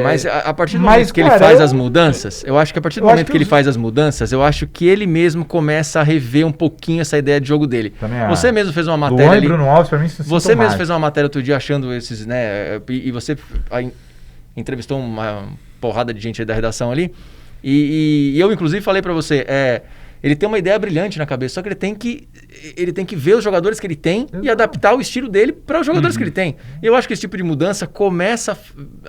mas a partir do momento que ele faz as mudanças, eu acho que a partir do momento que ele faz as mudanças, eu acho que ele mesmo começa a rever um pouquinho essa ideia de jogo dele. Você mesmo fez uma matéria ali... Bruno Alves, pra mim, você mesmo fez uma matéria outro dia achando esses, né? E você entrevistou uma porrada de gente aí da redação ali, e eu, inclusive, falei pra você... Ele tem uma ideia brilhante na cabeça, só que ele tem que ver os jogadores que ele tem e adaptar o estilo dele para os jogadores que ele tem. E eu acho que esse tipo de mudança começa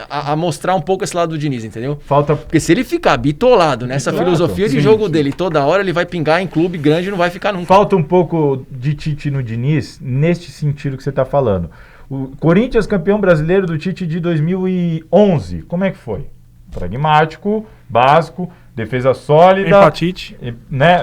a mostrar um pouco esse lado do Diniz, entendeu? Porque se ele ficar bitolado nessa filosofia de jogo dele toda hora, ele vai pingar em clube grande e não vai ficar nunca. Falta um pouco de Tite no Diniz, neste sentido que você está falando. O Corinthians campeão brasileiro do Tite de 2011, como é que foi? Pragmático, básico, defesa sólida. Empatite. Né?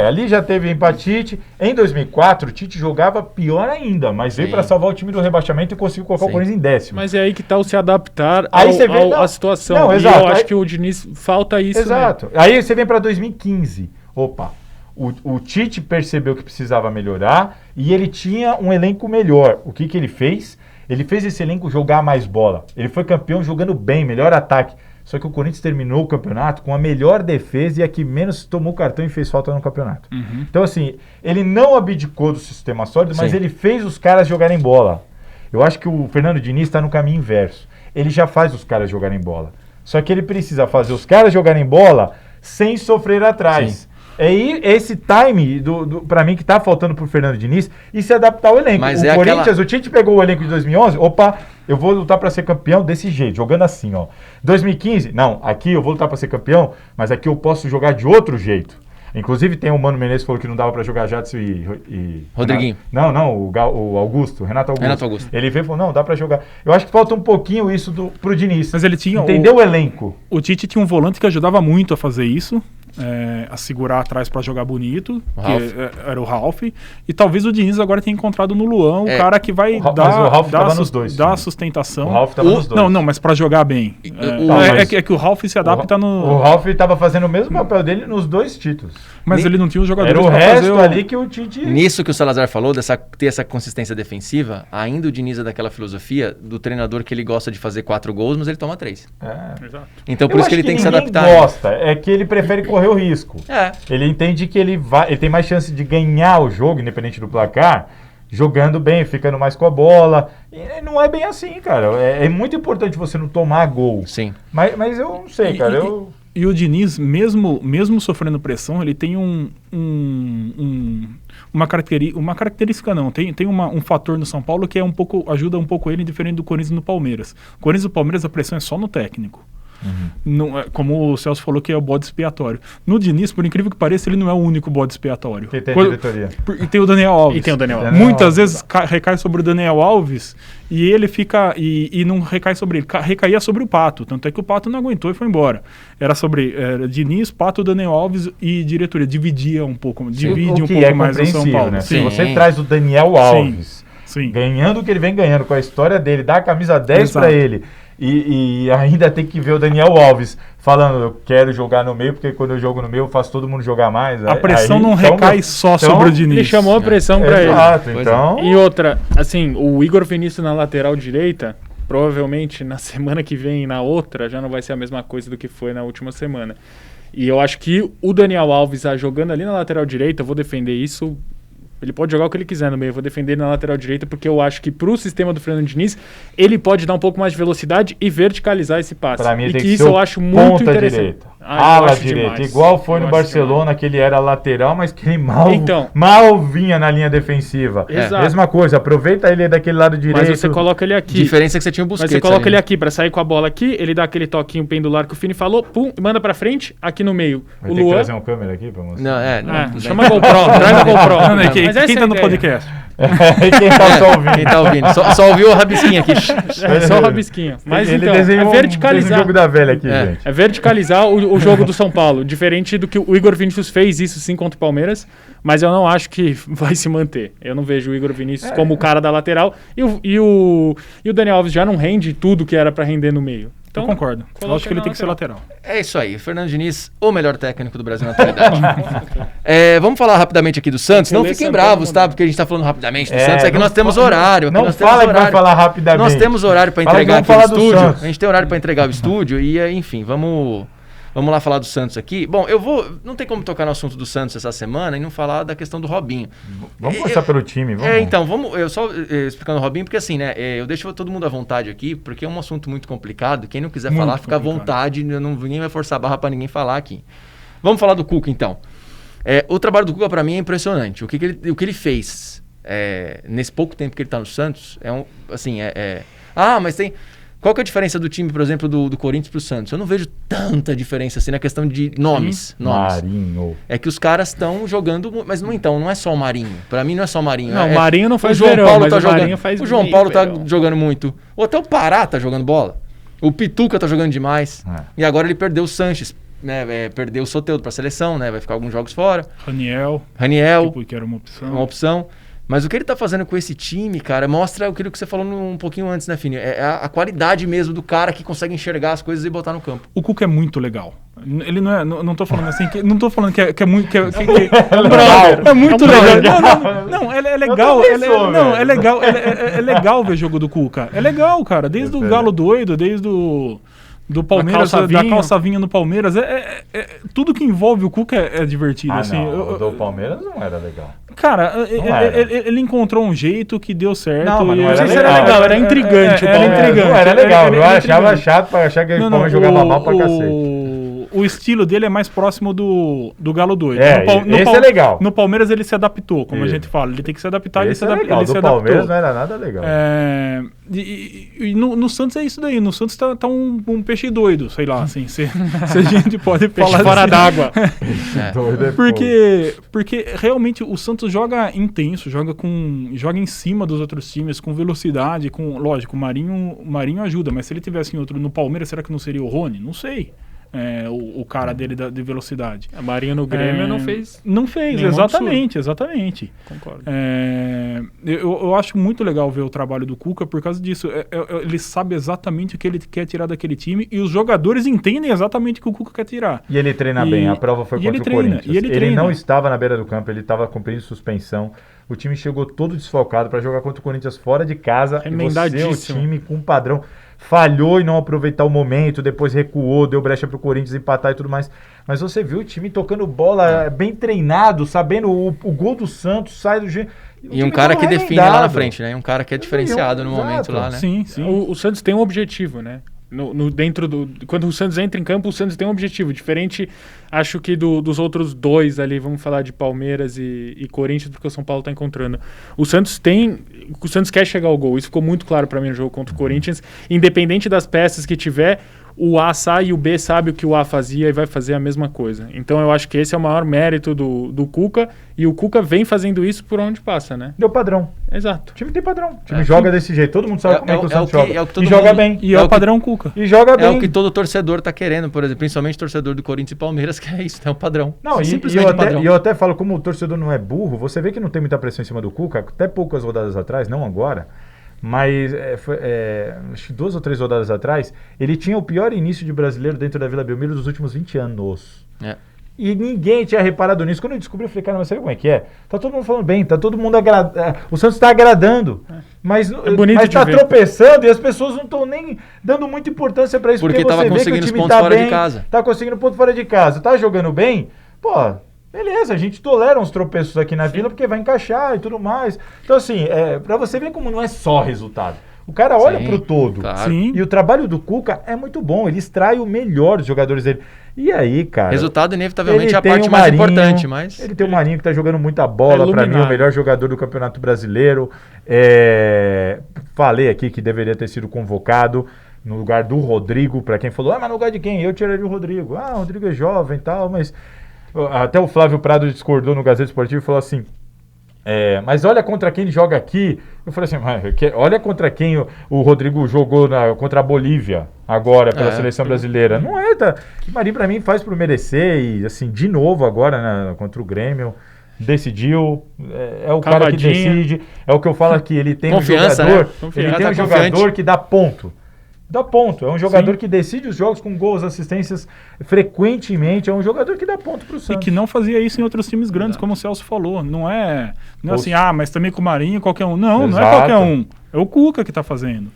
Ali já teve empatite. Em 2004, o Tite jogava pior ainda, mas veio para salvar o time do rebaixamento e conseguiu colocar o Corinthians em 10º. Mas é aí que tá o se adaptar à situação. Não, exato. Eu acho que o Diniz falta isso. Exato. Né? Aí você vem para 2015. Opa, o Tite percebeu que precisava melhorar e ele tinha um elenco melhor. O que ele fez? Ele fez esse elenco jogar mais bola. Ele foi campeão jogando bem, melhor ataque. Só que o Corinthians terminou o campeonato com a melhor defesa e a que menos tomou cartão e fez falta no campeonato. Então, assim, ele não abdicou do sistema sólido, mas Sim. ele fez os caras jogarem bola. Eu acho que o Fernando Diniz está no caminho inverso. Ele já faz os caras jogarem bola. Só que ele precisa fazer os caras jogarem bola sem sofrer atrás. Sim. É esse time, pra mim, que tá faltando pro Fernando Diniz e se adaptar ao elenco. Mas o Corinthians, o Tite pegou o elenco de 2011, opa, eu vou lutar pra ser campeão desse jeito, jogando assim, ó. 2015, não, aqui eu vou lutar pra ser campeão, mas aqui eu posso jogar de outro jeito. Inclusive tem o Mano Menezes que falou que não dava pra jogar Jadson e Rodriguinho. o Augusto, Renato Augusto. Ele veio e falou, não, dá pra jogar. Eu acho que falta um pouquinho isso pro Diniz. Mas ele tinha entendeu o elenco. O Tite tinha um volante que ajudava muito a fazer isso. A segurar atrás pra jogar bonito, era o Ralf, e talvez o Diniz agora tenha encontrado no Luan o cara que vai mas o Ralf tava nos dois, dar sustentação. O Ralf tava nos dois. Não, mas pra jogar bem. É que o Ralf se adapta no... O Ralf tava fazendo o mesmo papel dele nos 2 títulos. Mas ele não tinha os jogadores era o pra resto fazer ali que o Tite... Nisso que o Salazar falou, ter essa consistência defensiva, ainda o Diniz é daquela filosofia do treinador que ele gosta de fazer 4 gols, mas ele toma 3. Exato. Então por isso que ele tem que se adaptar. Ninguém gosta, é que ele prefere correr o risco. É. Ele entende que ele tem mais chance de ganhar o jogo, independente do placar, jogando bem, ficando mais com a bola. E não é bem assim, cara. É muito importante você não tomar gol. Sim. Mas eu não sei, cara. E o Diniz, mesmo sofrendo pressão, ele tem uma característica não, tem um fator no São Paulo que ajuda um pouco ele, diferente do Corinthians e do Palmeiras. O Corinthians e do Palmeiras a pressão é só no técnico. Não, como o Celso falou que é o bode expiatório. No Diniz, por incrível que pareça, ele não é o único bode expiatório. Que tem a diretoria. E tem o Daniel Alves. Muitas vezes recai sobre o Daniel Alves e ele fica e não recai sobre ele. Recaía sobre o Pato. Tanto é que o Pato não aguentou e foi embora. Era sobre Diniz, Pato, Daniel Alves e diretoria. Divide um pouco mais o São Paulo. Né? Se você traz o Daniel Alves ganhando o que ele vem ganhando, com a história dele, dá a camisa 10 para ele. E ainda tem que ver o Daniel Alves falando, eu quero jogar no meio, porque quando eu jogo no meio eu faço todo mundo jogar mais. A pressão não recai só sobre o Diniz. Ele chamou a pressão pra ele. Exato, então... E outra, assim, o Igor Vinícius na lateral direita, provavelmente na semana que vem e na outra, já não vai ser a mesma coisa do que foi na última semana. E eu acho que o Daniel Alves jogando ali na lateral direita, eu vou defender isso. Ele pode jogar o que ele quiser no meio, eu vou defender ele na lateral direita, porque eu acho que pro sistema do Fernando Diniz, ele pode dar um pouco mais de velocidade e verticalizar esse passe. Pra mim, e tem que que isso ser eu acho muito interessante. Direita. Ala direita, igual foi no Barcelona, que ele era lateral, mas que ele mal vinha na linha defensiva. Exato. Mesma coisa, aproveita ele daquele lado direito. Mas você coloca ele aqui. Diferença é que você tinha o Busquets. Mas você coloca ele aqui pra sair com a bola aqui, ele dá aquele toquinho pendular que o Fini falou, pum, manda pra frente, aqui no meio. Vai o ter Luan... que trazer uma câmera aqui pra mostrar. Não, chama a GoPro, traz a GoPro. Quem tá no podcast? Quem tá só ouvindo? Quem tá ouvindo? Só ouviu o rabisquinho aqui. Só o rabisquinho. Mas ele então, desenhou é verticalizar. um jogo da velha aqui, gente. É verticalizar o jogo do São Paulo. Diferente do que o Igor Vinícius fez isso sim contra o Palmeiras, mas eu não acho que vai se manter. Eu não vejo o Igor Vinícius como o cara da lateral e o Daniel Alves já não rende tudo que era pra render no meio. Então, eu concordo. Eu acho que ele tem que ser lateral. É isso aí. Fernando Diniz, o melhor técnico do Brasil na atualidade. Vamos falar rapidamente aqui do Santos. Não fiquem bravos, tá? Porque a gente tá falando rapidamente do Santos. É que nós temos horário. Não fala que vai falar rapidamente. Nós temos horário pra entregar aqui o estúdio. A gente tem horário pra entregar o estúdio. E, enfim, vamos lá falar do Santos aqui. Bom, não tem como tocar no assunto do Santos essa semana e não falar da questão do Robinho. Vamos começar pelo time, vamos. Então, eu só explicando o Robinho, porque assim, né, eu deixo todo mundo à vontade aqui, porque é um assunto muito complicado. Quem não quiser falar, fica à vontade, ninguém vai forçar a barra pra ninguém falar aqui. Vamos falar do Cuca, então. O trabalho do Cuca, pra mim, é impressionante. O que ele fez nesse pouco tempo que ele tá no Santos, mas tem... Qual que é a diferença do time, por exemplo, do Corinthians pro Santos? Eu não vejo tanta diferença assim na questão de nomes. Marinho. É que os caras estão jogando, mas não é só o Marinho. Pra mim não é só o Marinho. Não, o Marinho não faz o João verão, Paulo mas tá o jogando. Marinho faz O João Paulo tá verão. jogando muito. Ou até o Pará tá jogando bola. O Pituca tá jogando demais. E agora ele perdeu o Sanches. Né, perdeu o Soteldo pra seleção, né? Vai ficar alguns jogos fora. Raniel. Que era uma opção. Mas o que ele tá fazendo com esse time, cara, mostra aquilo que você falou um pouquinho antes, né, Fini? É a qualidade mesmo do cara que consegue enxergar as coisas e botar no campo. O Cuca é muito legal. Ele não é... Não tô falando assim... Não tô falando que é muito... É muito legal. Não, é legal. É legal. É legal ver jogo do Cuca. É legal, cara. Desde o Galo Doido, desde o do Palmeiras, calça da vinho. calça vinha no Palmeiras, tudo que envolve o Cuca é divertido. Ah, assim. não, o do Palmeiras não era legal. Cara, era. ele encontrou um jeito que deu certo. Não, mas não Não era sei se era legal. legal, era intrigante. Era intrigante. Não era legal, eu Era achava intrigante. chato pra achar que o Palmeiras jogava mal pra cacete. O estilo dele é mais próximo do Galo doido. Esse é legal. No Palmeiras ele se adaptou, como a Isso. gente fala. Ele tem que se adaptar, Esse é ele legal, se do adaptou. Palmeiras não era nada legal. E no Santos é isso daí. No Santos tá um peixe doido, sei lá, assim. Se a gente pode Peixe falar fora assim. d'água. Doido é fogo. Porque realmente o Santos joga intenso, joga em cima dos outros times, com velocidade, lógico, o Marinho ajuda, mas se ele tivesse em outro no Palmeiras, será que não seria o Rony? Não sei. O cara dele de velocidade. A Marinho no Grêmio não fez. Não fez, nenhum exatamente. Concordo. Eu acho muito legal ver o trabalho do Cuca por causa disso. Ele sabe exatamente o que ele quer tirar daquele time e os jogadores entendem exatamente o que o Cuca quer tirar. E ele treina bem, a prova foi contra o Corinthians. Ele não estava na beira do campo, ele estava cumprindo suspensão. O time chegou todo desfalcado para jogar contra o Corinthians fora de casa. E você é um time com padrão. Falhou em não aproveitar o momento, depois recuou, deu brecha pro Corinthians empatar e tudo mais. Mas você viu o time tocando bola bem treinado, sabendo o gol do Santos sai do jeito. E um cara que define lá na frente, né? Um cara que é diferenciado no momento lá, né? Sim. O Santos tem um objetivo, né? Quando o Santos entra em campo, o Santos tem um objetivo diferente, acho que dos outros dois ali, vamos falar de Palmeiras e Corinthians, porque o São Paulo está encontrando. O Santos quer chegar ao gol, isso ficou muito claro para mim no jogo contra o Corinthians, independente das peças que tiver, o A sai e o B sabe o que o A fazia e vai fazer a mesma coisa. Então eu acho que esse é o maior mérito do Cuca, e o Cuca vem fazendo isso por onde passa, né? Deu padrão. Exato. O time tem padrão. O time joga desse jeito. Todo mundo sabe como é que o Santos joga. E joga bem. E é o padrão Cuca. E joga bem. É o que todo torcedor tá querendo, por exemplo, principalmente o torcedor do Corinthians e Palmeiras, que é isso, é o padrão. Não, simplesmente padrão. E eu até falo, como o torcedor não é burro, você vê que não tem muita pressão em cima do Cuca, até poucas rodadas atrás, não agora, mas acho que 2 ou 3 rodadas atrás, ele tinha o pior início de brasileiro dentro da Vila Belmiro dos últimos 20 anos. E ninguém tinha reparado nisso. Quando eu descobri, eu falei, cara, mas sabe como é que é? Tá todo mundo falando bem, tá todo mundo o Santos tá agradando, mas tá tropeçando e as pessoas não estão nem dando muita importância pra isso. Porque tava você conseguindo vê que o os time pontos tá fora bem, de casa. Tá conseguindo ponto fora de casa, tá jogando bem, pô, beleza, a gente tolera uns tropeços aqui na Vila porque vai encaixar e tudo mais. Então assim, pra você ver como não é só resultado. O cara olha pro todo. Claro. E o trabalho do Cuca é muito bom. Ele extrai o melhor dos jogadores dele. E aí, cara... Resultado, inevitavelmente, é a tem parte o mais Marinho, importante, mas... Ele tem o Marinho que tá jogando muita bola. Pra mim, o melhor jogador do Campeonato Brasileiro. Falei aqui que deveria ter sido convocado no lugar do Rodrigo. Pra quem falou, mas no lugar de quem? Eu tiraria o Rodrigo. O Rodrigo é jovem e tal, mas... Até o Flávio Prado discordou no Gazeta Esportiva e falou assim... mas olha contra quem ele joga aqui. Eu falei assim, olha contra quem o Rodrigo jogou contra a Bolívia agora pela seleção brasileira. Não é, tá? Que Marinho pra mim faz por merecer e assim, de novo agora contra o Grêmio, decidiu, é o cara que decide, é o que eu falo aqui, ele tem confiança, um jogador, né? ele tem um jogador que dá ponto. Dá ponto, é um jogador que decide os jogos com gols, assistências frequentemente, é um jogador que dá ponto pro Santos. E que não fazia isso em outros times grandes, como o Celso falou. Não é assim, mas também com o Marinho, qualquer um. Não, não é qualquer um. É o Cuca que tá fazendo.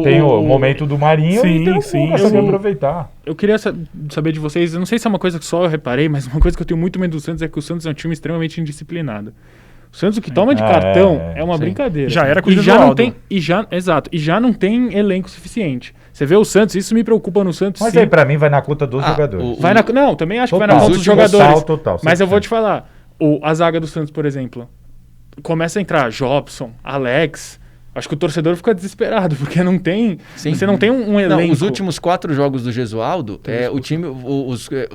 Tem o momento do Marinho e tem o Cuca saber aproveitar. Eu queria saber de vocês, eu não sei se é uma coisa que só eu reparei, mas uma coisa que eu tenho muito medo do Santos é que o Santos é um time extremamente indisciplinado. O Santos, o que toma de cartão é uma brincadeira. Já era com o já não tem Exato. E já não tem elenco suficiente. Você vê o Santos, isso me preocupa no Santos. Mas aí pra mim vai na conta dos jogadores. Não, também acho que vai na conta dos jogadores. Total, mas eu vou te falar, a zaga do Santos, por exemplo, começa a entrar Jobson, Alex. Acho que o torcedor fica desesperado, porque não tem. Sim. Você não tem um elenco. Não, os últimos 4 jogos do Gesualdo, o time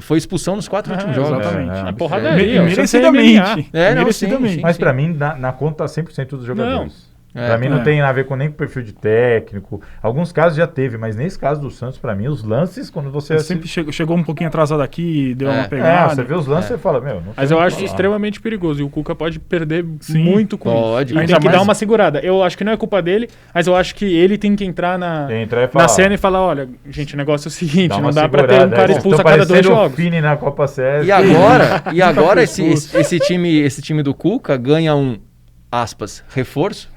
foi expulsão nos 4 últimos jogos. Exatamente. A porradaria. Merecidamente. Merecidamente. Mas pra mim, na conta 100% dos jogadores. Pra mim não tem a ver com nem com o perfil de técnico. Alguns casos já teve, mas nesse caso do Santos, pra mim, os lances, quando você... Sempre chegou um pouquinho atrasado aqui e deu uma pegada. Você vê os lances e fala, mas eu acho extremamente perigoso. E o Cuca pode perder muito com isso. Ele tem que dar uma segurada. Eu acho que não é culpa dele, mas eu acho que ele tem que entrar na cena e falar, olha, gente, o negócio é o seguinte, não dá pra ter um cara expulso a cada 2 jogos. Fini na Copa CS. E agora esse time do Cuca ganha aspas, reforço,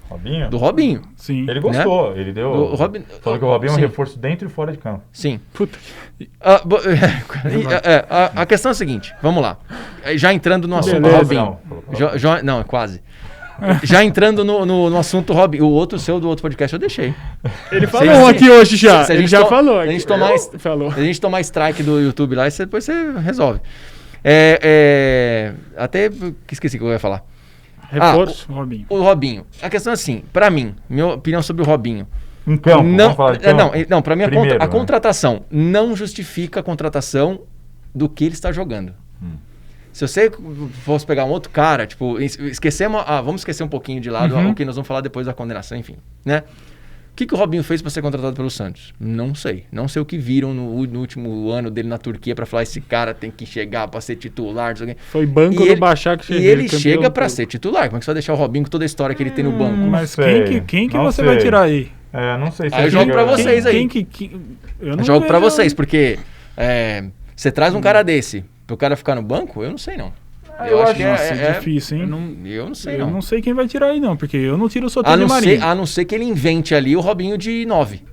Robinho? Do Robinho. Sim. Ele gostou, ele deu. Do Robin- Falou que o Robinho é um Sim. reforço dentro e fora de campo. Sim. Puta. A questão é a seguinte, vamos lá. Já entrando no assunto Beleza. Robinho. Não, quase. Já entrando no assunto Robinho. O outro seu do outro podcast eu deixei. Ele falou aqui hoje já. Se a Ele gente já to- falou. se a aqui. gente tomar Falou. Se a gente tomar strike do YouTube lá, depois você resolve. Até esqueci o que eu ia falar. Reforço. Robinho. O Robinho. A questão é assim, pra mim, minha opinião sobre o Robinho. Em campo, Não, vamos falar de campo? não, pra mim Primeiro, a né? contratação não justifica a contratação do que ele está jogando. Se você fosse pegar um outro cara, tipo, vamos esquecer um pouquinho de lado o que nós vamos falar depois da condenação, enfim, né? O que o Robinho fez para ser contratado pelo Santos? Não sei. Não sei o que viram no último ano dele na Turquia para falar esse cara tem que chegar para ser titular, não sei o quê. Foi banco do Başak. E ele chega para ser titular. Como é que você vai deixar o Robinho com toda a história que ele tem no banco? Mas sei, quem que não você sei. vai tirar aí? Não sei se Aí eu jogo pra vocês aí. Eu Eu não jogo para vejo- vocês, porque você traz um cara desse pro cara ficar no banco, eu não sei não. eu acho que Nossa, é difícil, hein? Eu não sei Eu não. não sei quem vai tirar aí, não, porque eu não tiro o A Soteldo não, Marinho. a não ser que ele invente ali o Robinho de 9.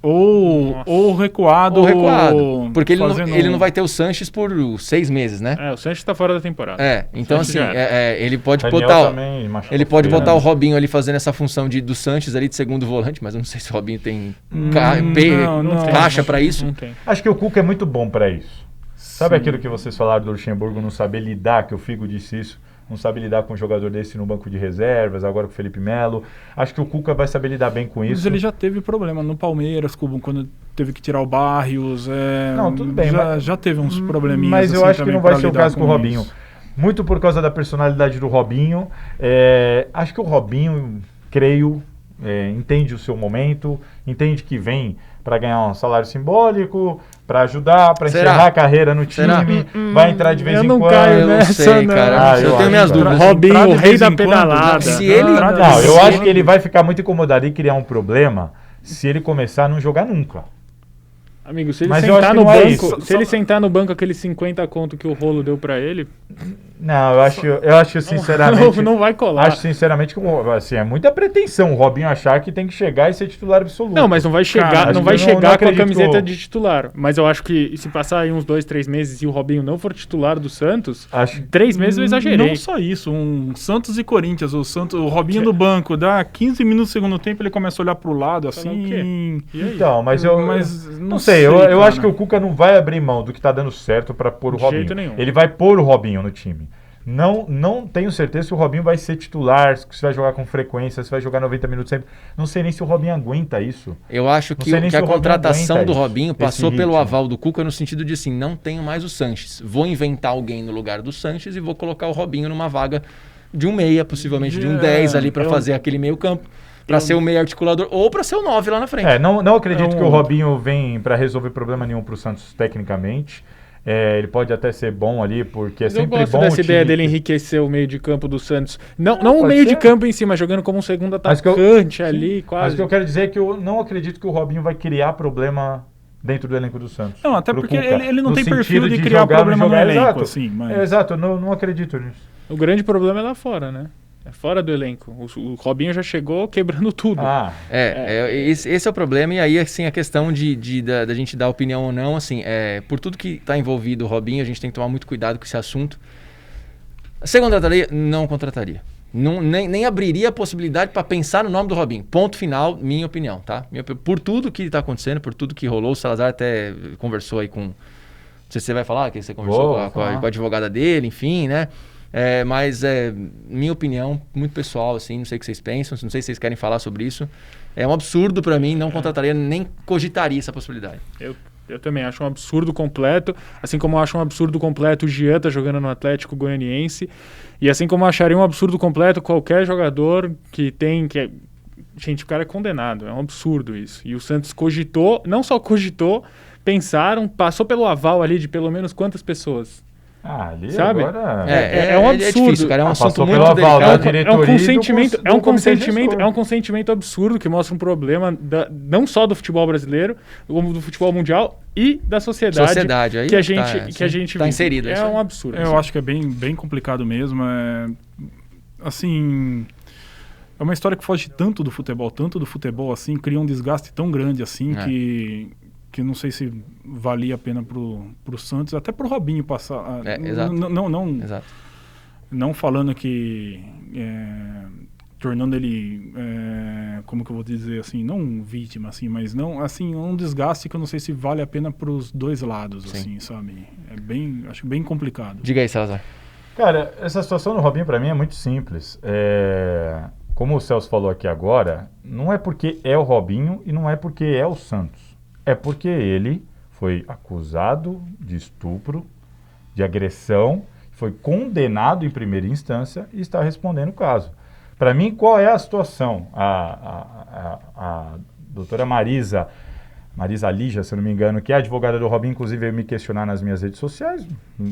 Ou recuado. Ou recuado. Porque fazendo- ele não vai ter o Sanches por 6 meses, né? O Sanches tá fora da temporada. Então Sanches assim, já era. ele pode Daniel botar. também machucou Ele pode feio, botar né? o Robinho ali fazendo essa função do Sanches ali de segundo volante, mas eu não sei se o Robinho tem não, caixa pra isso. Não tem. Acho que o Cuca é muito bom pra isso. Sabe aquilo que vocês falaram do Luxemburgo não saber lidar, que o Figo disse isso, não sabe lidar com um jogador desse no banco de reservas, agora com o Felipe Melo. Acho que o Cuca vai saber lidar bem com Mas isso. ele já teve problema no Palmeiras, quando teve que tirar o Barrios. Não, tudo bem, Já teve uns probleminhas. Mas eu assim, acho que também não vai pra ser o lidar caso com o Robinho. isso. Muito por causa da personalidade do Robinho. Acho que o Robinho, creio, entende o seu momento, entende que vem para ganhar um salário simbólico, para ajudar, para Será? encerrar a carreira no time, Será? vai entrar de vez eu em não quando. caio Eu não nessa, sei, não. cara. Eu tenho minhas dúvidas. Robinho, Entrar de o rei vez da em quando, pedalada. se ele- Entrar de Não, vez eu em acho quando. que ele vai ficar muito incomodado e criar um problema se ele começar a não jogar nunca. Amigo, se ele Mas eu acho sentar que no não é banco, isso. se ele sentar no banco aqueles 50 conto que o Rolo deu pra ele, Não, eu acho sinceramente... não vai colar. Acho sinceramente que assim, é muita pretensão o Robinho achar que tem que chegar e ser titular absoluto. Não, mas não vai chegar, Cara, não acho vai que eu não chegar com a acredito camiseta que o- de titular. Mas eu acho que se passar aí uns 2, 3 meses e o Robinho não for titular do Santos, Acho 3 meses eu exagerei. Não só isso, Santos e Corinthians, o Robinho do banco, dá 15 minutos do segundo tempo, ele começa a olhar pro lado Fala assim. o quê? E aí? Então, mas Mas não sei, eu cara. acho que o Cuca não vai abrir mão do que tá dando certo pra pôr o De Robinho. jeito nenhum. Ele vai pôr o Robinho no time. Não tenho certeza se o Robinho vai ser titular, se vai jogar com frequência, se vai jogar 90 minutos sempre. Não sei nem se o Robinho aguenta isso. Eu acho Não que, sei nem que se a o Robinho contratação aguenta do isso, Robinho esse passou pelo ritmo. aval do Cuca no sentido de assim, não tenho mais o Sanches. Vou inventar alguém no lugar do Sanches e vou colocar o Robinho numa vaga de um meia, possivelmente de um 10 ali pra fazer aquele meio campo. Pra ser o meio articulador ou pra ser o 9 lá na frente. Não acredito que o Robinho vem pra resolver problema nenhum pro Santos tecnicamente. Ele pode até ser bom ali, porque Mas é eu sempre gosto bom dessa o ideia time dele que- enriquecer o meio de campo do Santos. Não o pode meio de ser. campo em si, mas jogando como um segundo Mas que eu- atacante ali, quase. Mas o que eu quero dizer é que eu não acredito que o Robinho vai criar problema dentro do elenco do Santos. Não, até pro porque Cuca, ele não no tem sentido perfil de criar jogar, problema não no jogar. elenco, Exato. assim, mas... Exato, eu não acredito nisso. O grande problema é lá fora, né? É fora do elenco. O Robinho já chegou quebrando tudo. Esse é o problema, e aí assim a questão da gente dar opinião ou não, assim, por tudo que está envolvido o Robinho, a gente tem que tomar muito cuidado com esse assunto. Você contrataria? Não contrataria. Nem abriria a possibilidade para pensar no nome do Robinho. Ponto final, minha opinião, tá? Por tudo que está acontecendo, por tudo que rolou, o Salazar até conversou aí com... Não sei se você vai falar, que você conversou com a advogada dele, enfim, né? Mas minha opinião, muito pessoal, assim, não sei o que vocês pensam, não sei se vocês querem falar sobre isso. É um absurdo para mim, não contrataria, nem cogitaria essa possibilidade. Eu também acho um absurdo completo, assim como eu acho um absurdo completo o Jean tá jogando no Atlético Goianiense, e assim como eu acharia um absurdo completo qualquer jogador que tem... Gente, o cara é condenado, é um absurdo isso. E o Santos cogitou, não só cogitou, pensaram, passou pelo aval ali de pelo menos quantas pessoas? Ali Sabe? agora... É um absurdo. É difícil, cara, é um assunto passou muito pelo aval da delicado. diretoria e do comitê gestor. É um consentimento absurdo que mostra um problema não só do futebol brasileiro, como do futebol mundial e da sociedade aí que a gente tá vive. inserido. É um absurdo. Eu acho que é bem complicado mesmo. Assim, É uma história que foge tanto do futebol assim, cria um desgaste tão grande assim que não sei se valia a pena pro Santos, até pro Robinho passar. Exato. Exato. Não falando que tornando ele, como que eu vou dizer assim, não vítima assim, mas não assim, um desgaste que eu não sei se vale a pena pros dois lados. Sim. Assim, sabe? Acho bem complicado. Diga aí, Salazar. Cara, essa situação do Robinho para mim é muito simples. Como o Celso falou aqui agora, não é porque é o Robinho e não é porque é o Santos. É porque ele foi acusado de estupro, de agressão, foi condenado em primeira instância e está respondendo o caso. Para mim, qual é a situação? A doutora Marisa Lígia, se eu não me engano, que é advogada do Robinho, inclusive veio me questionar nas minhas redes sociais,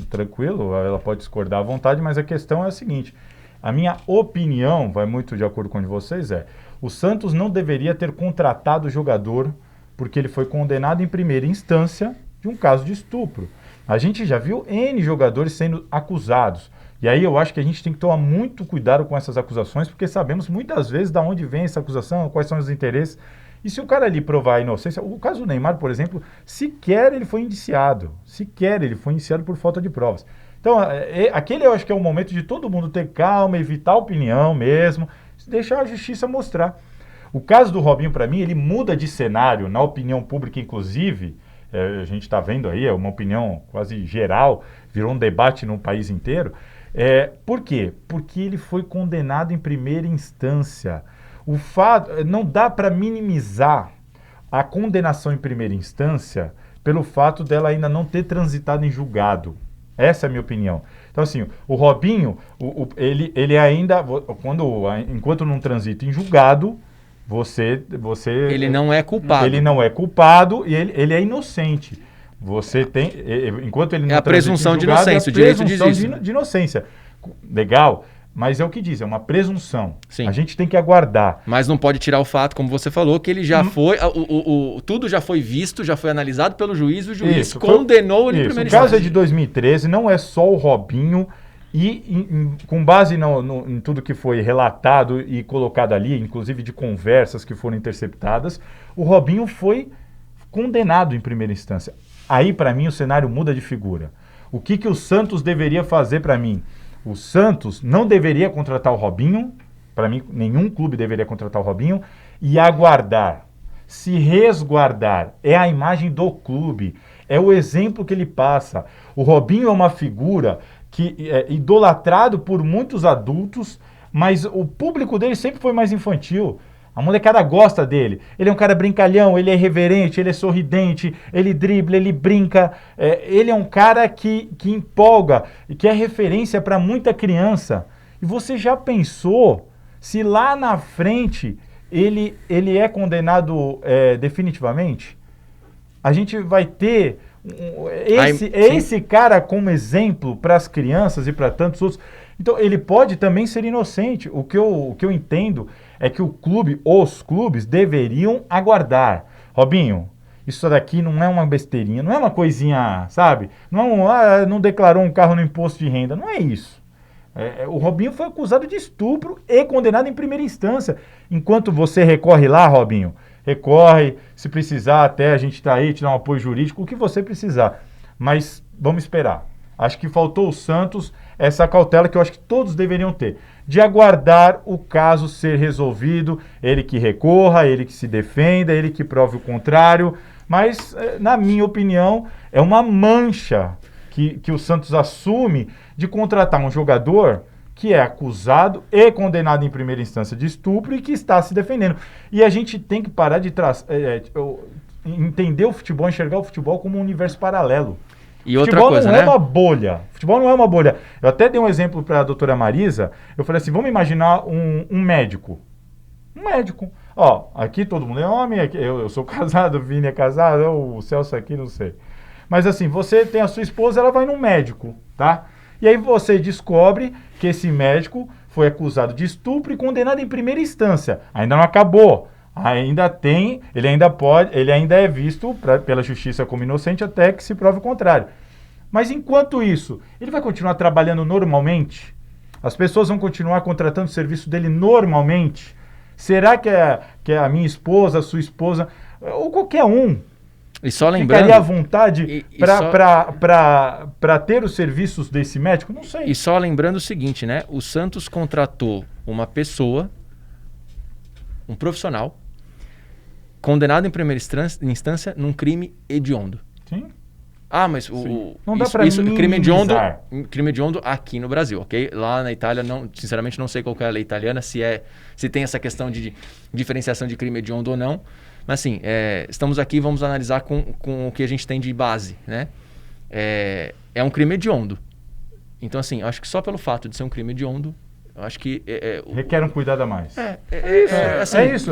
tranquilo, ela pode discordar à vontade, mas a questão é a seguinte, a minha opinião, vai muito de acordo com a de vocês, o Santos não deveria ter contratado o jogador porque ele foi condenado em primeira instância de um caso de estupro. A gente já viu N jogadores sendo acusados. E aí eu acho que a gente tem que tomar muito cuidado com essas acusações, porque sabemos muitas vezes de onde vem essa acusação, quais são os interesses. E se o cara ali provar a inocência, o caso do Neymar, por exemplo, sequer ele foi indiciado por falta de provas. Então, aquele eu acho que é o momento de todo mundo ter calma, evitar a opinião mesmo, deixar a justiça mostrar. O caso do Robinho, para mim, ele muda de cenário na opinião pública, inclusive, a gente está vendo aí, é uma opinião quase geral, virou um debate no país inteiro. Por quê? Porque ele foi condenado em primeira instância. O fato, não dá para minimizar a condenação em primeira instância pelo fato dela ainda não ter transitado em julgado. Essa é a minha opinião. Então, assim, o Robinho, ele ainda, enquanto não transita em julgado, ele não é culpado. Ele não é culpado e ele é inocente. Você tem, enquanto ele não a presunção julgado, de inocência, o direito diz isso. De inocência. Legal, mas é o que diz, é uma presunção. Sim. A gente tem que aguardar. Mas não pode tirar o fato, como você falou, que ele já foi, tudo já foi visto, já foi analisado pelo juiz, o juiz condenou ele em primeira instância. O caso é de 2013, não é só o Robinho. E com base em tudo que foi relatado e colocado ali, inclusive de conversas que foram interceptadas, o Robinho foi condenado em primeira instância. Aí, para mim, o cenário muda de figura. O que o Santos deveria fazer para mim? O Santos não deveria contratar o Robinho, para mim, nenhum clube deveria contratar o Robinho, e aguardar, se resguardar. É a imagem do clube, é o exemplo que ele passa. O Robinho é uma figura que é idolatrado por muitos adultos, mas o público dele sempre foi mais infantil. A molecada gosta dele. Ele é um cara brincalhão, ele é irreverente, ele é sorridente, ele dribla, ele brinca. Ele é um cara que empolga e que é referência para muita criança. E você já pensou se lá na frente ele é condenado definitivamente? A gente vai ter esse cara como exemplo para as crianças e para tantos outros. Então ele pode também ser inocente. O que eu entendo é que os clubes deveriam aguardar. Robinho, isso daqui não é uma besteirinha, não é uma coisinha, sabe? Não declarou um carro no imposto de renda, não é isso. O Robinho foi acusado de estupro e condenado em primeira instância. Enquanto você recorre lá, Robinho, recorre, se precisar até a gente está aí, te dar um apoio jurídico, o que você precisar. Mas vamos esperar. Acho que faltou o Santos essa cautela que eu acho que todos deveriam ter, de aguardar o caso ser resolvido, ele que recorra, ele que se defenda, ele que prove o contrário, mas, na minha opinião, é uma mancha que o Santos assume de contratar um jogador que é acusado e condenado em primeira instância de estupro e que está se defendendo. E a gente tem que parar de entender o futebol, enxergar o futebol como um universo paralelo. E outra coisa, né? Futebol não é uma bolha. Eu até dei um exemplo para a doutora Marisa. Eu falei assim, vamos imaginar um médico. Um médico. Ó, aqui todo mundo é homem, aqui, eu sou casado, o Vini é casado, o Celso aqui, não sei. Mas assim, você tem a sua esposa, ela vai num médico, tá? E aí você descobre que esse médico foi acusado de estupro e condenado em primeira instância. Ainda não acabou. Ele ainda é visto pela justiça como inocente até que se prove o contrário. Mas enquanto isso, ele vai continuar trabalhando normalmente? As pessoas vão continuar contratando o serviço dele normalmente? Será que a minha esposa, a sua esposa, ou qualquer um, E só lembrando... ficaria à vontade e só- para ter os serviços desse médico? Não sei. E só lembrando o seguinte, né? O Santos contratou uma pessoa, um profissional, condenado em primeira instância num crime hediondo. Sim. Ah, mas Sim. Não dá pra minimizar. crime hediondo aqui no Brasil, ok? Lá na Itália, sinceramente, não sei qual que é a lei italiana, se tem essa questão de diferenciação de crime hediondo ou não. Mas assim, estamos aqui, vamos analisar com o que a gente tem de base, né? É um crime hediondo. Então, assim, acho que só pelo fato de ser um crime hediondo, eu acho que... Requer um cuidado a mais. É isso.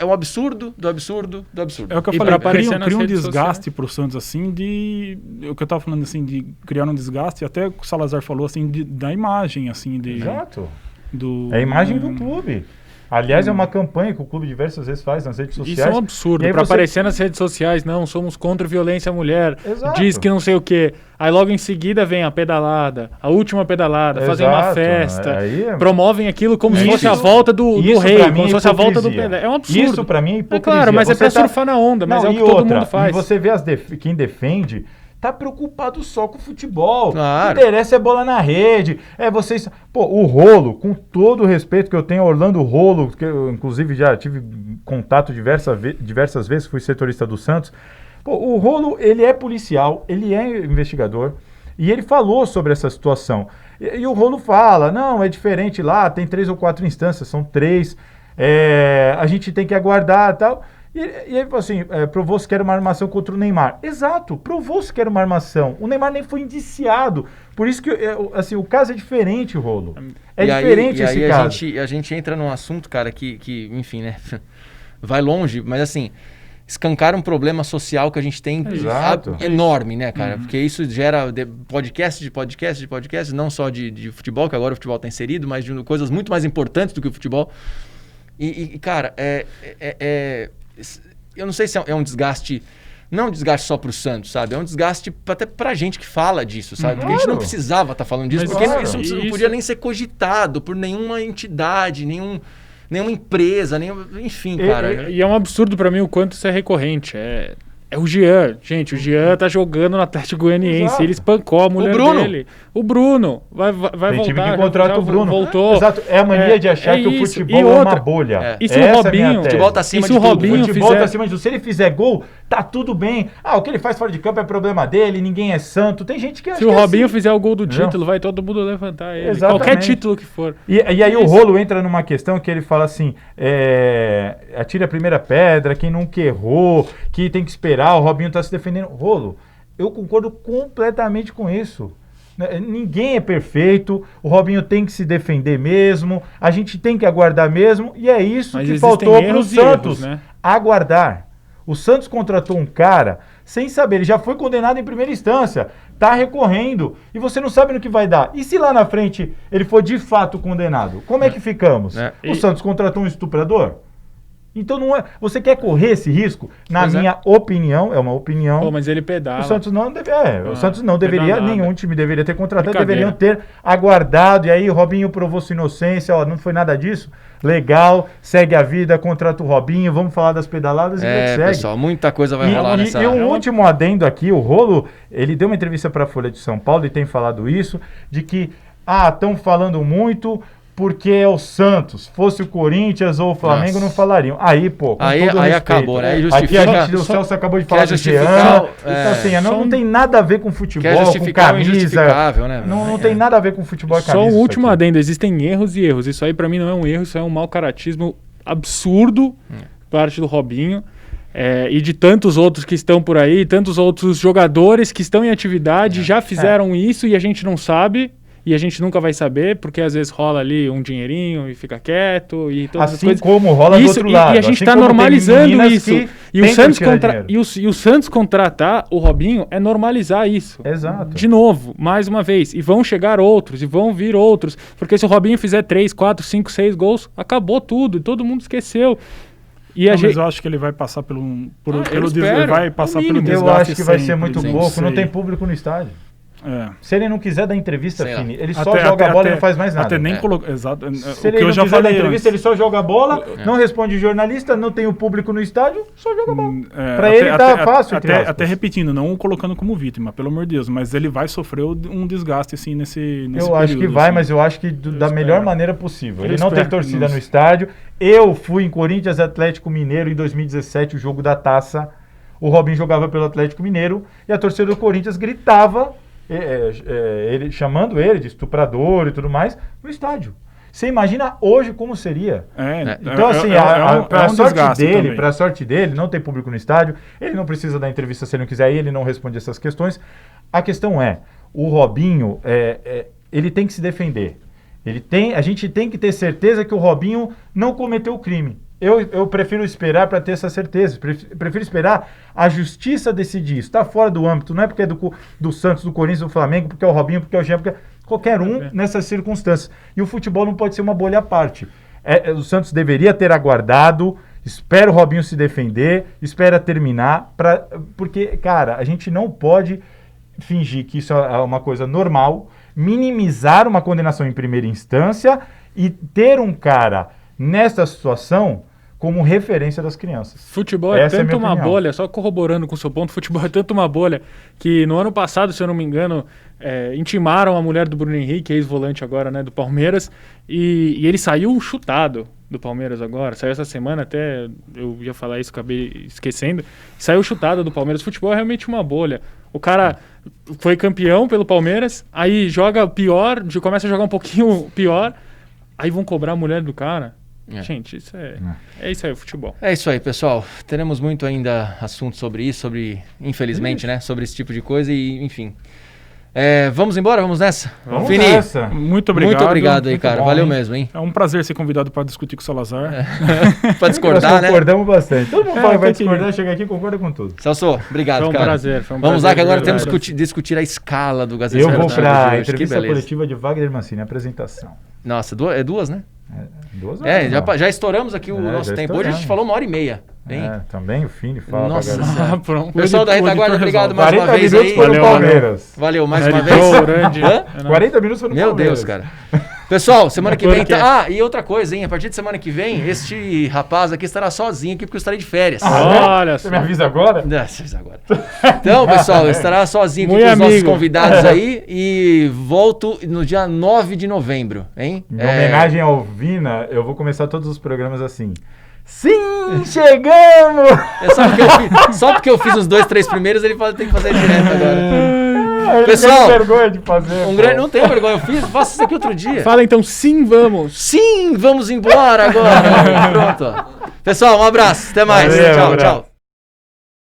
É o absurdo do absurdo do absurdo. É o que eu E falei, pra aparecer nas cria um redes desgaste pro Santos, assim, o que eu tava falando, assim, de criar um desgaste, até o Salazar falou, assim, da imagem, assim, Exato. do... É a imagem do clube. Aliás, é uma campanha que o clube diversas vezes faz nas redes sociais. Isso é um absurdo. E aí Pra você- aparecer nas redes sociais, não, somos contra a violência à mulher. Exato. Diz que não sei o quê. Aí logo em seguida vem a pedalada, a última pedalada, fazem uma Exato. festa. Aí é- promovem aquilo como se Isso- fosse a volta do isso rei, pra mim como é se fosse a volta do hipocrisia. Pelé. É um absurdo. Isso pra mim é hipocrisia. É claro, mas é Você pra surfar na onda, mas Não, é o e que todo outra, mundo faz. E você vê quem defende tá preocupado só com o futebol. Claro. O que interessa é bola na rede. É vocês. Pô, o Rolo, com todo o respeito que eu tenho ao Orlando Rolo, que eu inclusive já tive contato diversas vezes, fui setorista do Santos. Pô, o Rolo, ele é policial, ele é investigador, e ele falou sobre essa situação. E o Rolo fala, não, é diferente lá, tem 3 ou 4 instâncias, são 3, a gente tem que aguardar e tal. E ele falou assim, provou-se que era uma armação contra o Neymar. Exato, provou-se que era uma armação. O Neymar nem foi indiciado. Por isso que, assim, o caso é diferente, Rolo. É diferente esse aí caso. a gente entra num assunto, cara, que enfim, né? Vai longe, mas assim, escancar um problema social que a gente tem Exato. enorme, né, cara? Porque isso gera podcast, não só de futebol, que agora o futebol está inserido, mas de coisas muito mais importantes do que o futebol. E cara, eu não sei se é um desgaste, não é um desgaste só pro Santos, sabe? É um desgaste até pra gente que fala disso, sabe? Porque a gente não precisava estar falando disso, Mas porque claro, isso não isso- podia nem ser cogitado por nenhuma entidade, nenhuma empresa, enfim, cara. E é um absurdo pra mim o quanto isso é recorrente. É o Jean. Gente, o Jean tá jogando no Atlético Goianiense. Exato. Ele espancou a mulher Bruno. dele. O Bruno vai Tem voltar. time que contrata já o Bruno. Voltou. Exato, é a mania de achar que o isso. futebol E é outra, uma bolha. E se o Essa é a minha Robinho... tese. O futebol tá acima e se de o tudo. Robinho O futebol tá fizer... acima disso. Se ele fizer gol, tá tudo bem. O que ele faz fora de campo é problema dele, ninguém é santo. Tem gente que acha Se o que é Robinho assim. fizer o gol do Não. título, vai todo mundo levantar ele. Exatamente. Qualquer título que for. E aí o Isso. Rolo entra numa questão que ele fala assim, atire a primeira pedra, quem nunca errou, que tem que esperar, o Robinho tá se defendendo. Rolo, eu concordo completamente com isso. Ninguém é perfeito, o Robinho tem que se defender mesmo, a gente tem que aguardar mesmo, e é isso Mas que existem faltou pro erros e Santos, erros, né? aguardar. O Santos contratou um cara sem saber, ele já foi condenado em primeira instância, tá recorrendo, e você não sabe no que vai dar. E se lá na frente ele for de fato condenado? Como é que ficamos? O Santos contratou um estuprador? Então não é. Você quer correr esse risco? Na Pois é. minha opinião, é uma opinião. Pô, mas ele pedala. O Santos não o Santos não deveria, pedalada. nenhum time deveria ter contratado, Brincadeira. deveriam ter aguardado. E aí o Robinho provou sua inocência, não foi nada disso. Legal, segue a vida, contrata o Robinho, vamos falar das pedaladas e vida que segue. Pessoal, muita coisa vai rolar nessa... E um último adendo aqui, o Rolo, ele deu uma entrevista para a Folha de São Paulo e tem falado isso, de que, estão falando muito porque é o Santos, fosse o Corinthians ou o Flamengo Nossa. não falariam. Aí, pô, com Aí todo aí respeito, acabou, né? Aí aqui justifica... o Celso acabou de quer falar do justificar, Jean, então assim, não tem nada a ver com futebol, Quer com justificar o camisa, injustificável, né? não tem nada a ver com futebol e camisa. Só um isso último aqui. adendo, existem erros e erros. Isso aí pra mim não é um erro, isso é um mau caratismo absurdo parte do Robinho e de tantos outros que estão por aí, tantos outros jogadores que estão em atividade, já fizeram isso e a gente não sabe. E a gente nunca vai saber, porque às vezes rola ali um dinheirinho e fica quieto e todas as Assim coisas. como rola do outro lado. E a gente assim está como tem normalizando meninas isso. que E o, tentam Santos tirar dinheiro. e o Santos contratar o Robinho é normalizar isso. Exato. De novo, mais uma vez. E vão chegar outros, e vão vir outros. Porque se o Robinho fizer 3, 4, 5, 6 gols, acabou tudo. E todo mundo esqueceu. E a Mas gente... eu acho que ele vai passar eu espero, vai passar no pelo mínimo. desgaste. Eu acho que vai ser sempre, muito não pouco, não sei. tem público no estádio. Se ele não quiser dar entrevista, Sei lá. Fini, ele só joga a bola e não faz mais nada. Até nem exato. Se ele não quiser dar entrevista, ele só joga a bola, não responde jornalista, não tem o público no estádio, só joga a bola. Pra ele tá fácil, até repetindo, não o colocando como vítima, pelo amor de Deus, mas ele vai sofrer um desgaste assim nesse Eu acho que vai, assim. mas eu acho que da melhor maneira possível. Ele não tem torcida Nossa. no estádio. Eu fui em Corinthians e Atlético Mineiro em 2017, o jogo da taça. O Robinho jogava pelo Atlético Mineiro e a torcida do Corinthians gritava, chamando ele de estuprador e tudo mais, no estádio. Você imagina hoje como seria? Então, assim, para a sorte dele, não tem público no estádio, ele não precisa dar entrevista se ele não quiser, ele não responde essas questões. A questão é, o Robinho, ele tem que se defender. A gente tem que ter certeza que o Robinho não cometeu o crime. Eu prefiro esperar para ter essa certeza. Prefiro esperar a justiça decidir. Está fora do âmbito. Não é porque é do Santos, do Corinthians, do Flamengo, porque é o Robinho, porque é o Jean, porque qualquer um nessas circunstâncias. E o futebol não pode ser uma bolha à parte. O Santos deveria ter aguardado. Espera o Robinho se defender. Espera terminar. Porque, cara, a gente não pode fingir que isso é uma coisa normal, minimizar uma condenação em primeira instância e ter um cara nessa situação como referência das crianças. Futebol é tanto uma bolha, só corroborando com o seu ponto, futebol é tanto uma bolha que no ano passado, se eu não me engano, intimaram a mulher do Bruno Henrique, ex-volante agora, né, do Palmeiras, e ele saiu chutado do Palmeiras agora, saiu essa semana, até eu ia falar isso, acabei esquecendo, saiu chutado do Palmeiras. Futebol é realmente uma bolha. O cara foi campeão pelo Palmeiras, aí joga pior, começa a jogar um pouquinho pior, aí vão cobrar a mulher do cara. Gente, isso isso aí, o futebol. É isso aí, pessoal. Teremos muito ainda assunto sobre isso, infelizmente, né? Sobre esse tipo de coisa e, enfim. Vamos embora? Vamos nessa? Vamos Fini, nessa. Muito obrigado. Muito obrigado aí, muito cara. bom, Valeu hein? mesmo, hein? É um prazer ser convidado para discutir com o Salazar. Pra discordar, Nós né? concordamos bastante. Todo mundo fala que vai tem que- discordar, chega aqui e concorda com tudo. Celso, obrigado, Foi um cara. prazer. Vamos lá, que agora verdade. temos que discutir a escala do Gazeta Eu vou Esportiva para de a hoje. Que entrevista beleza. coletiva de Wagner Mancini, apresentação. Nossa, é duas, né? 2 horas. Já estouramos aqui o nosso já tempo. Hoje a gente estouramos. falou 1h30. Hein? Também o Fini fala Nossa. pra galera. Pronto. Pessoal da retaguarda, obrigado mais 40 uma vez minutos aí. foram Valeu, Palmeiras. Valeu mais uma Editor vez. grande. Hã? 40 minutos foram Meu Palmeiras. Deus, cara. Pessoal, semana que vem... Podcast. e outra coisa, hein? A partir de semana que vem, este rapaz aqui estará sozinho aqui, porque eu estarei de férias. Olha Você só. me avisa agora? Agora. Então, pessoal, estará sozinho aqui Muito com os nossos amigo. convidados aí e volto no dia 9 de novembro, hein? Em homenagem ao Vina, eu vou começar todos os programas assim. Sim, chegamos! Só porque eu fiz os 2, 3 primeiros, ele tem que fazer direto agora. Ele Pessoal, tem vergonha de fazer. Não tenho vergonha, faço isso aqui outro dia. Fala então, sim, vamos. Sim, vamos embora agora. Pronto. Ó. Pessoal, um abraço. Até mais. Valeu, Tchau, abraço. tchau.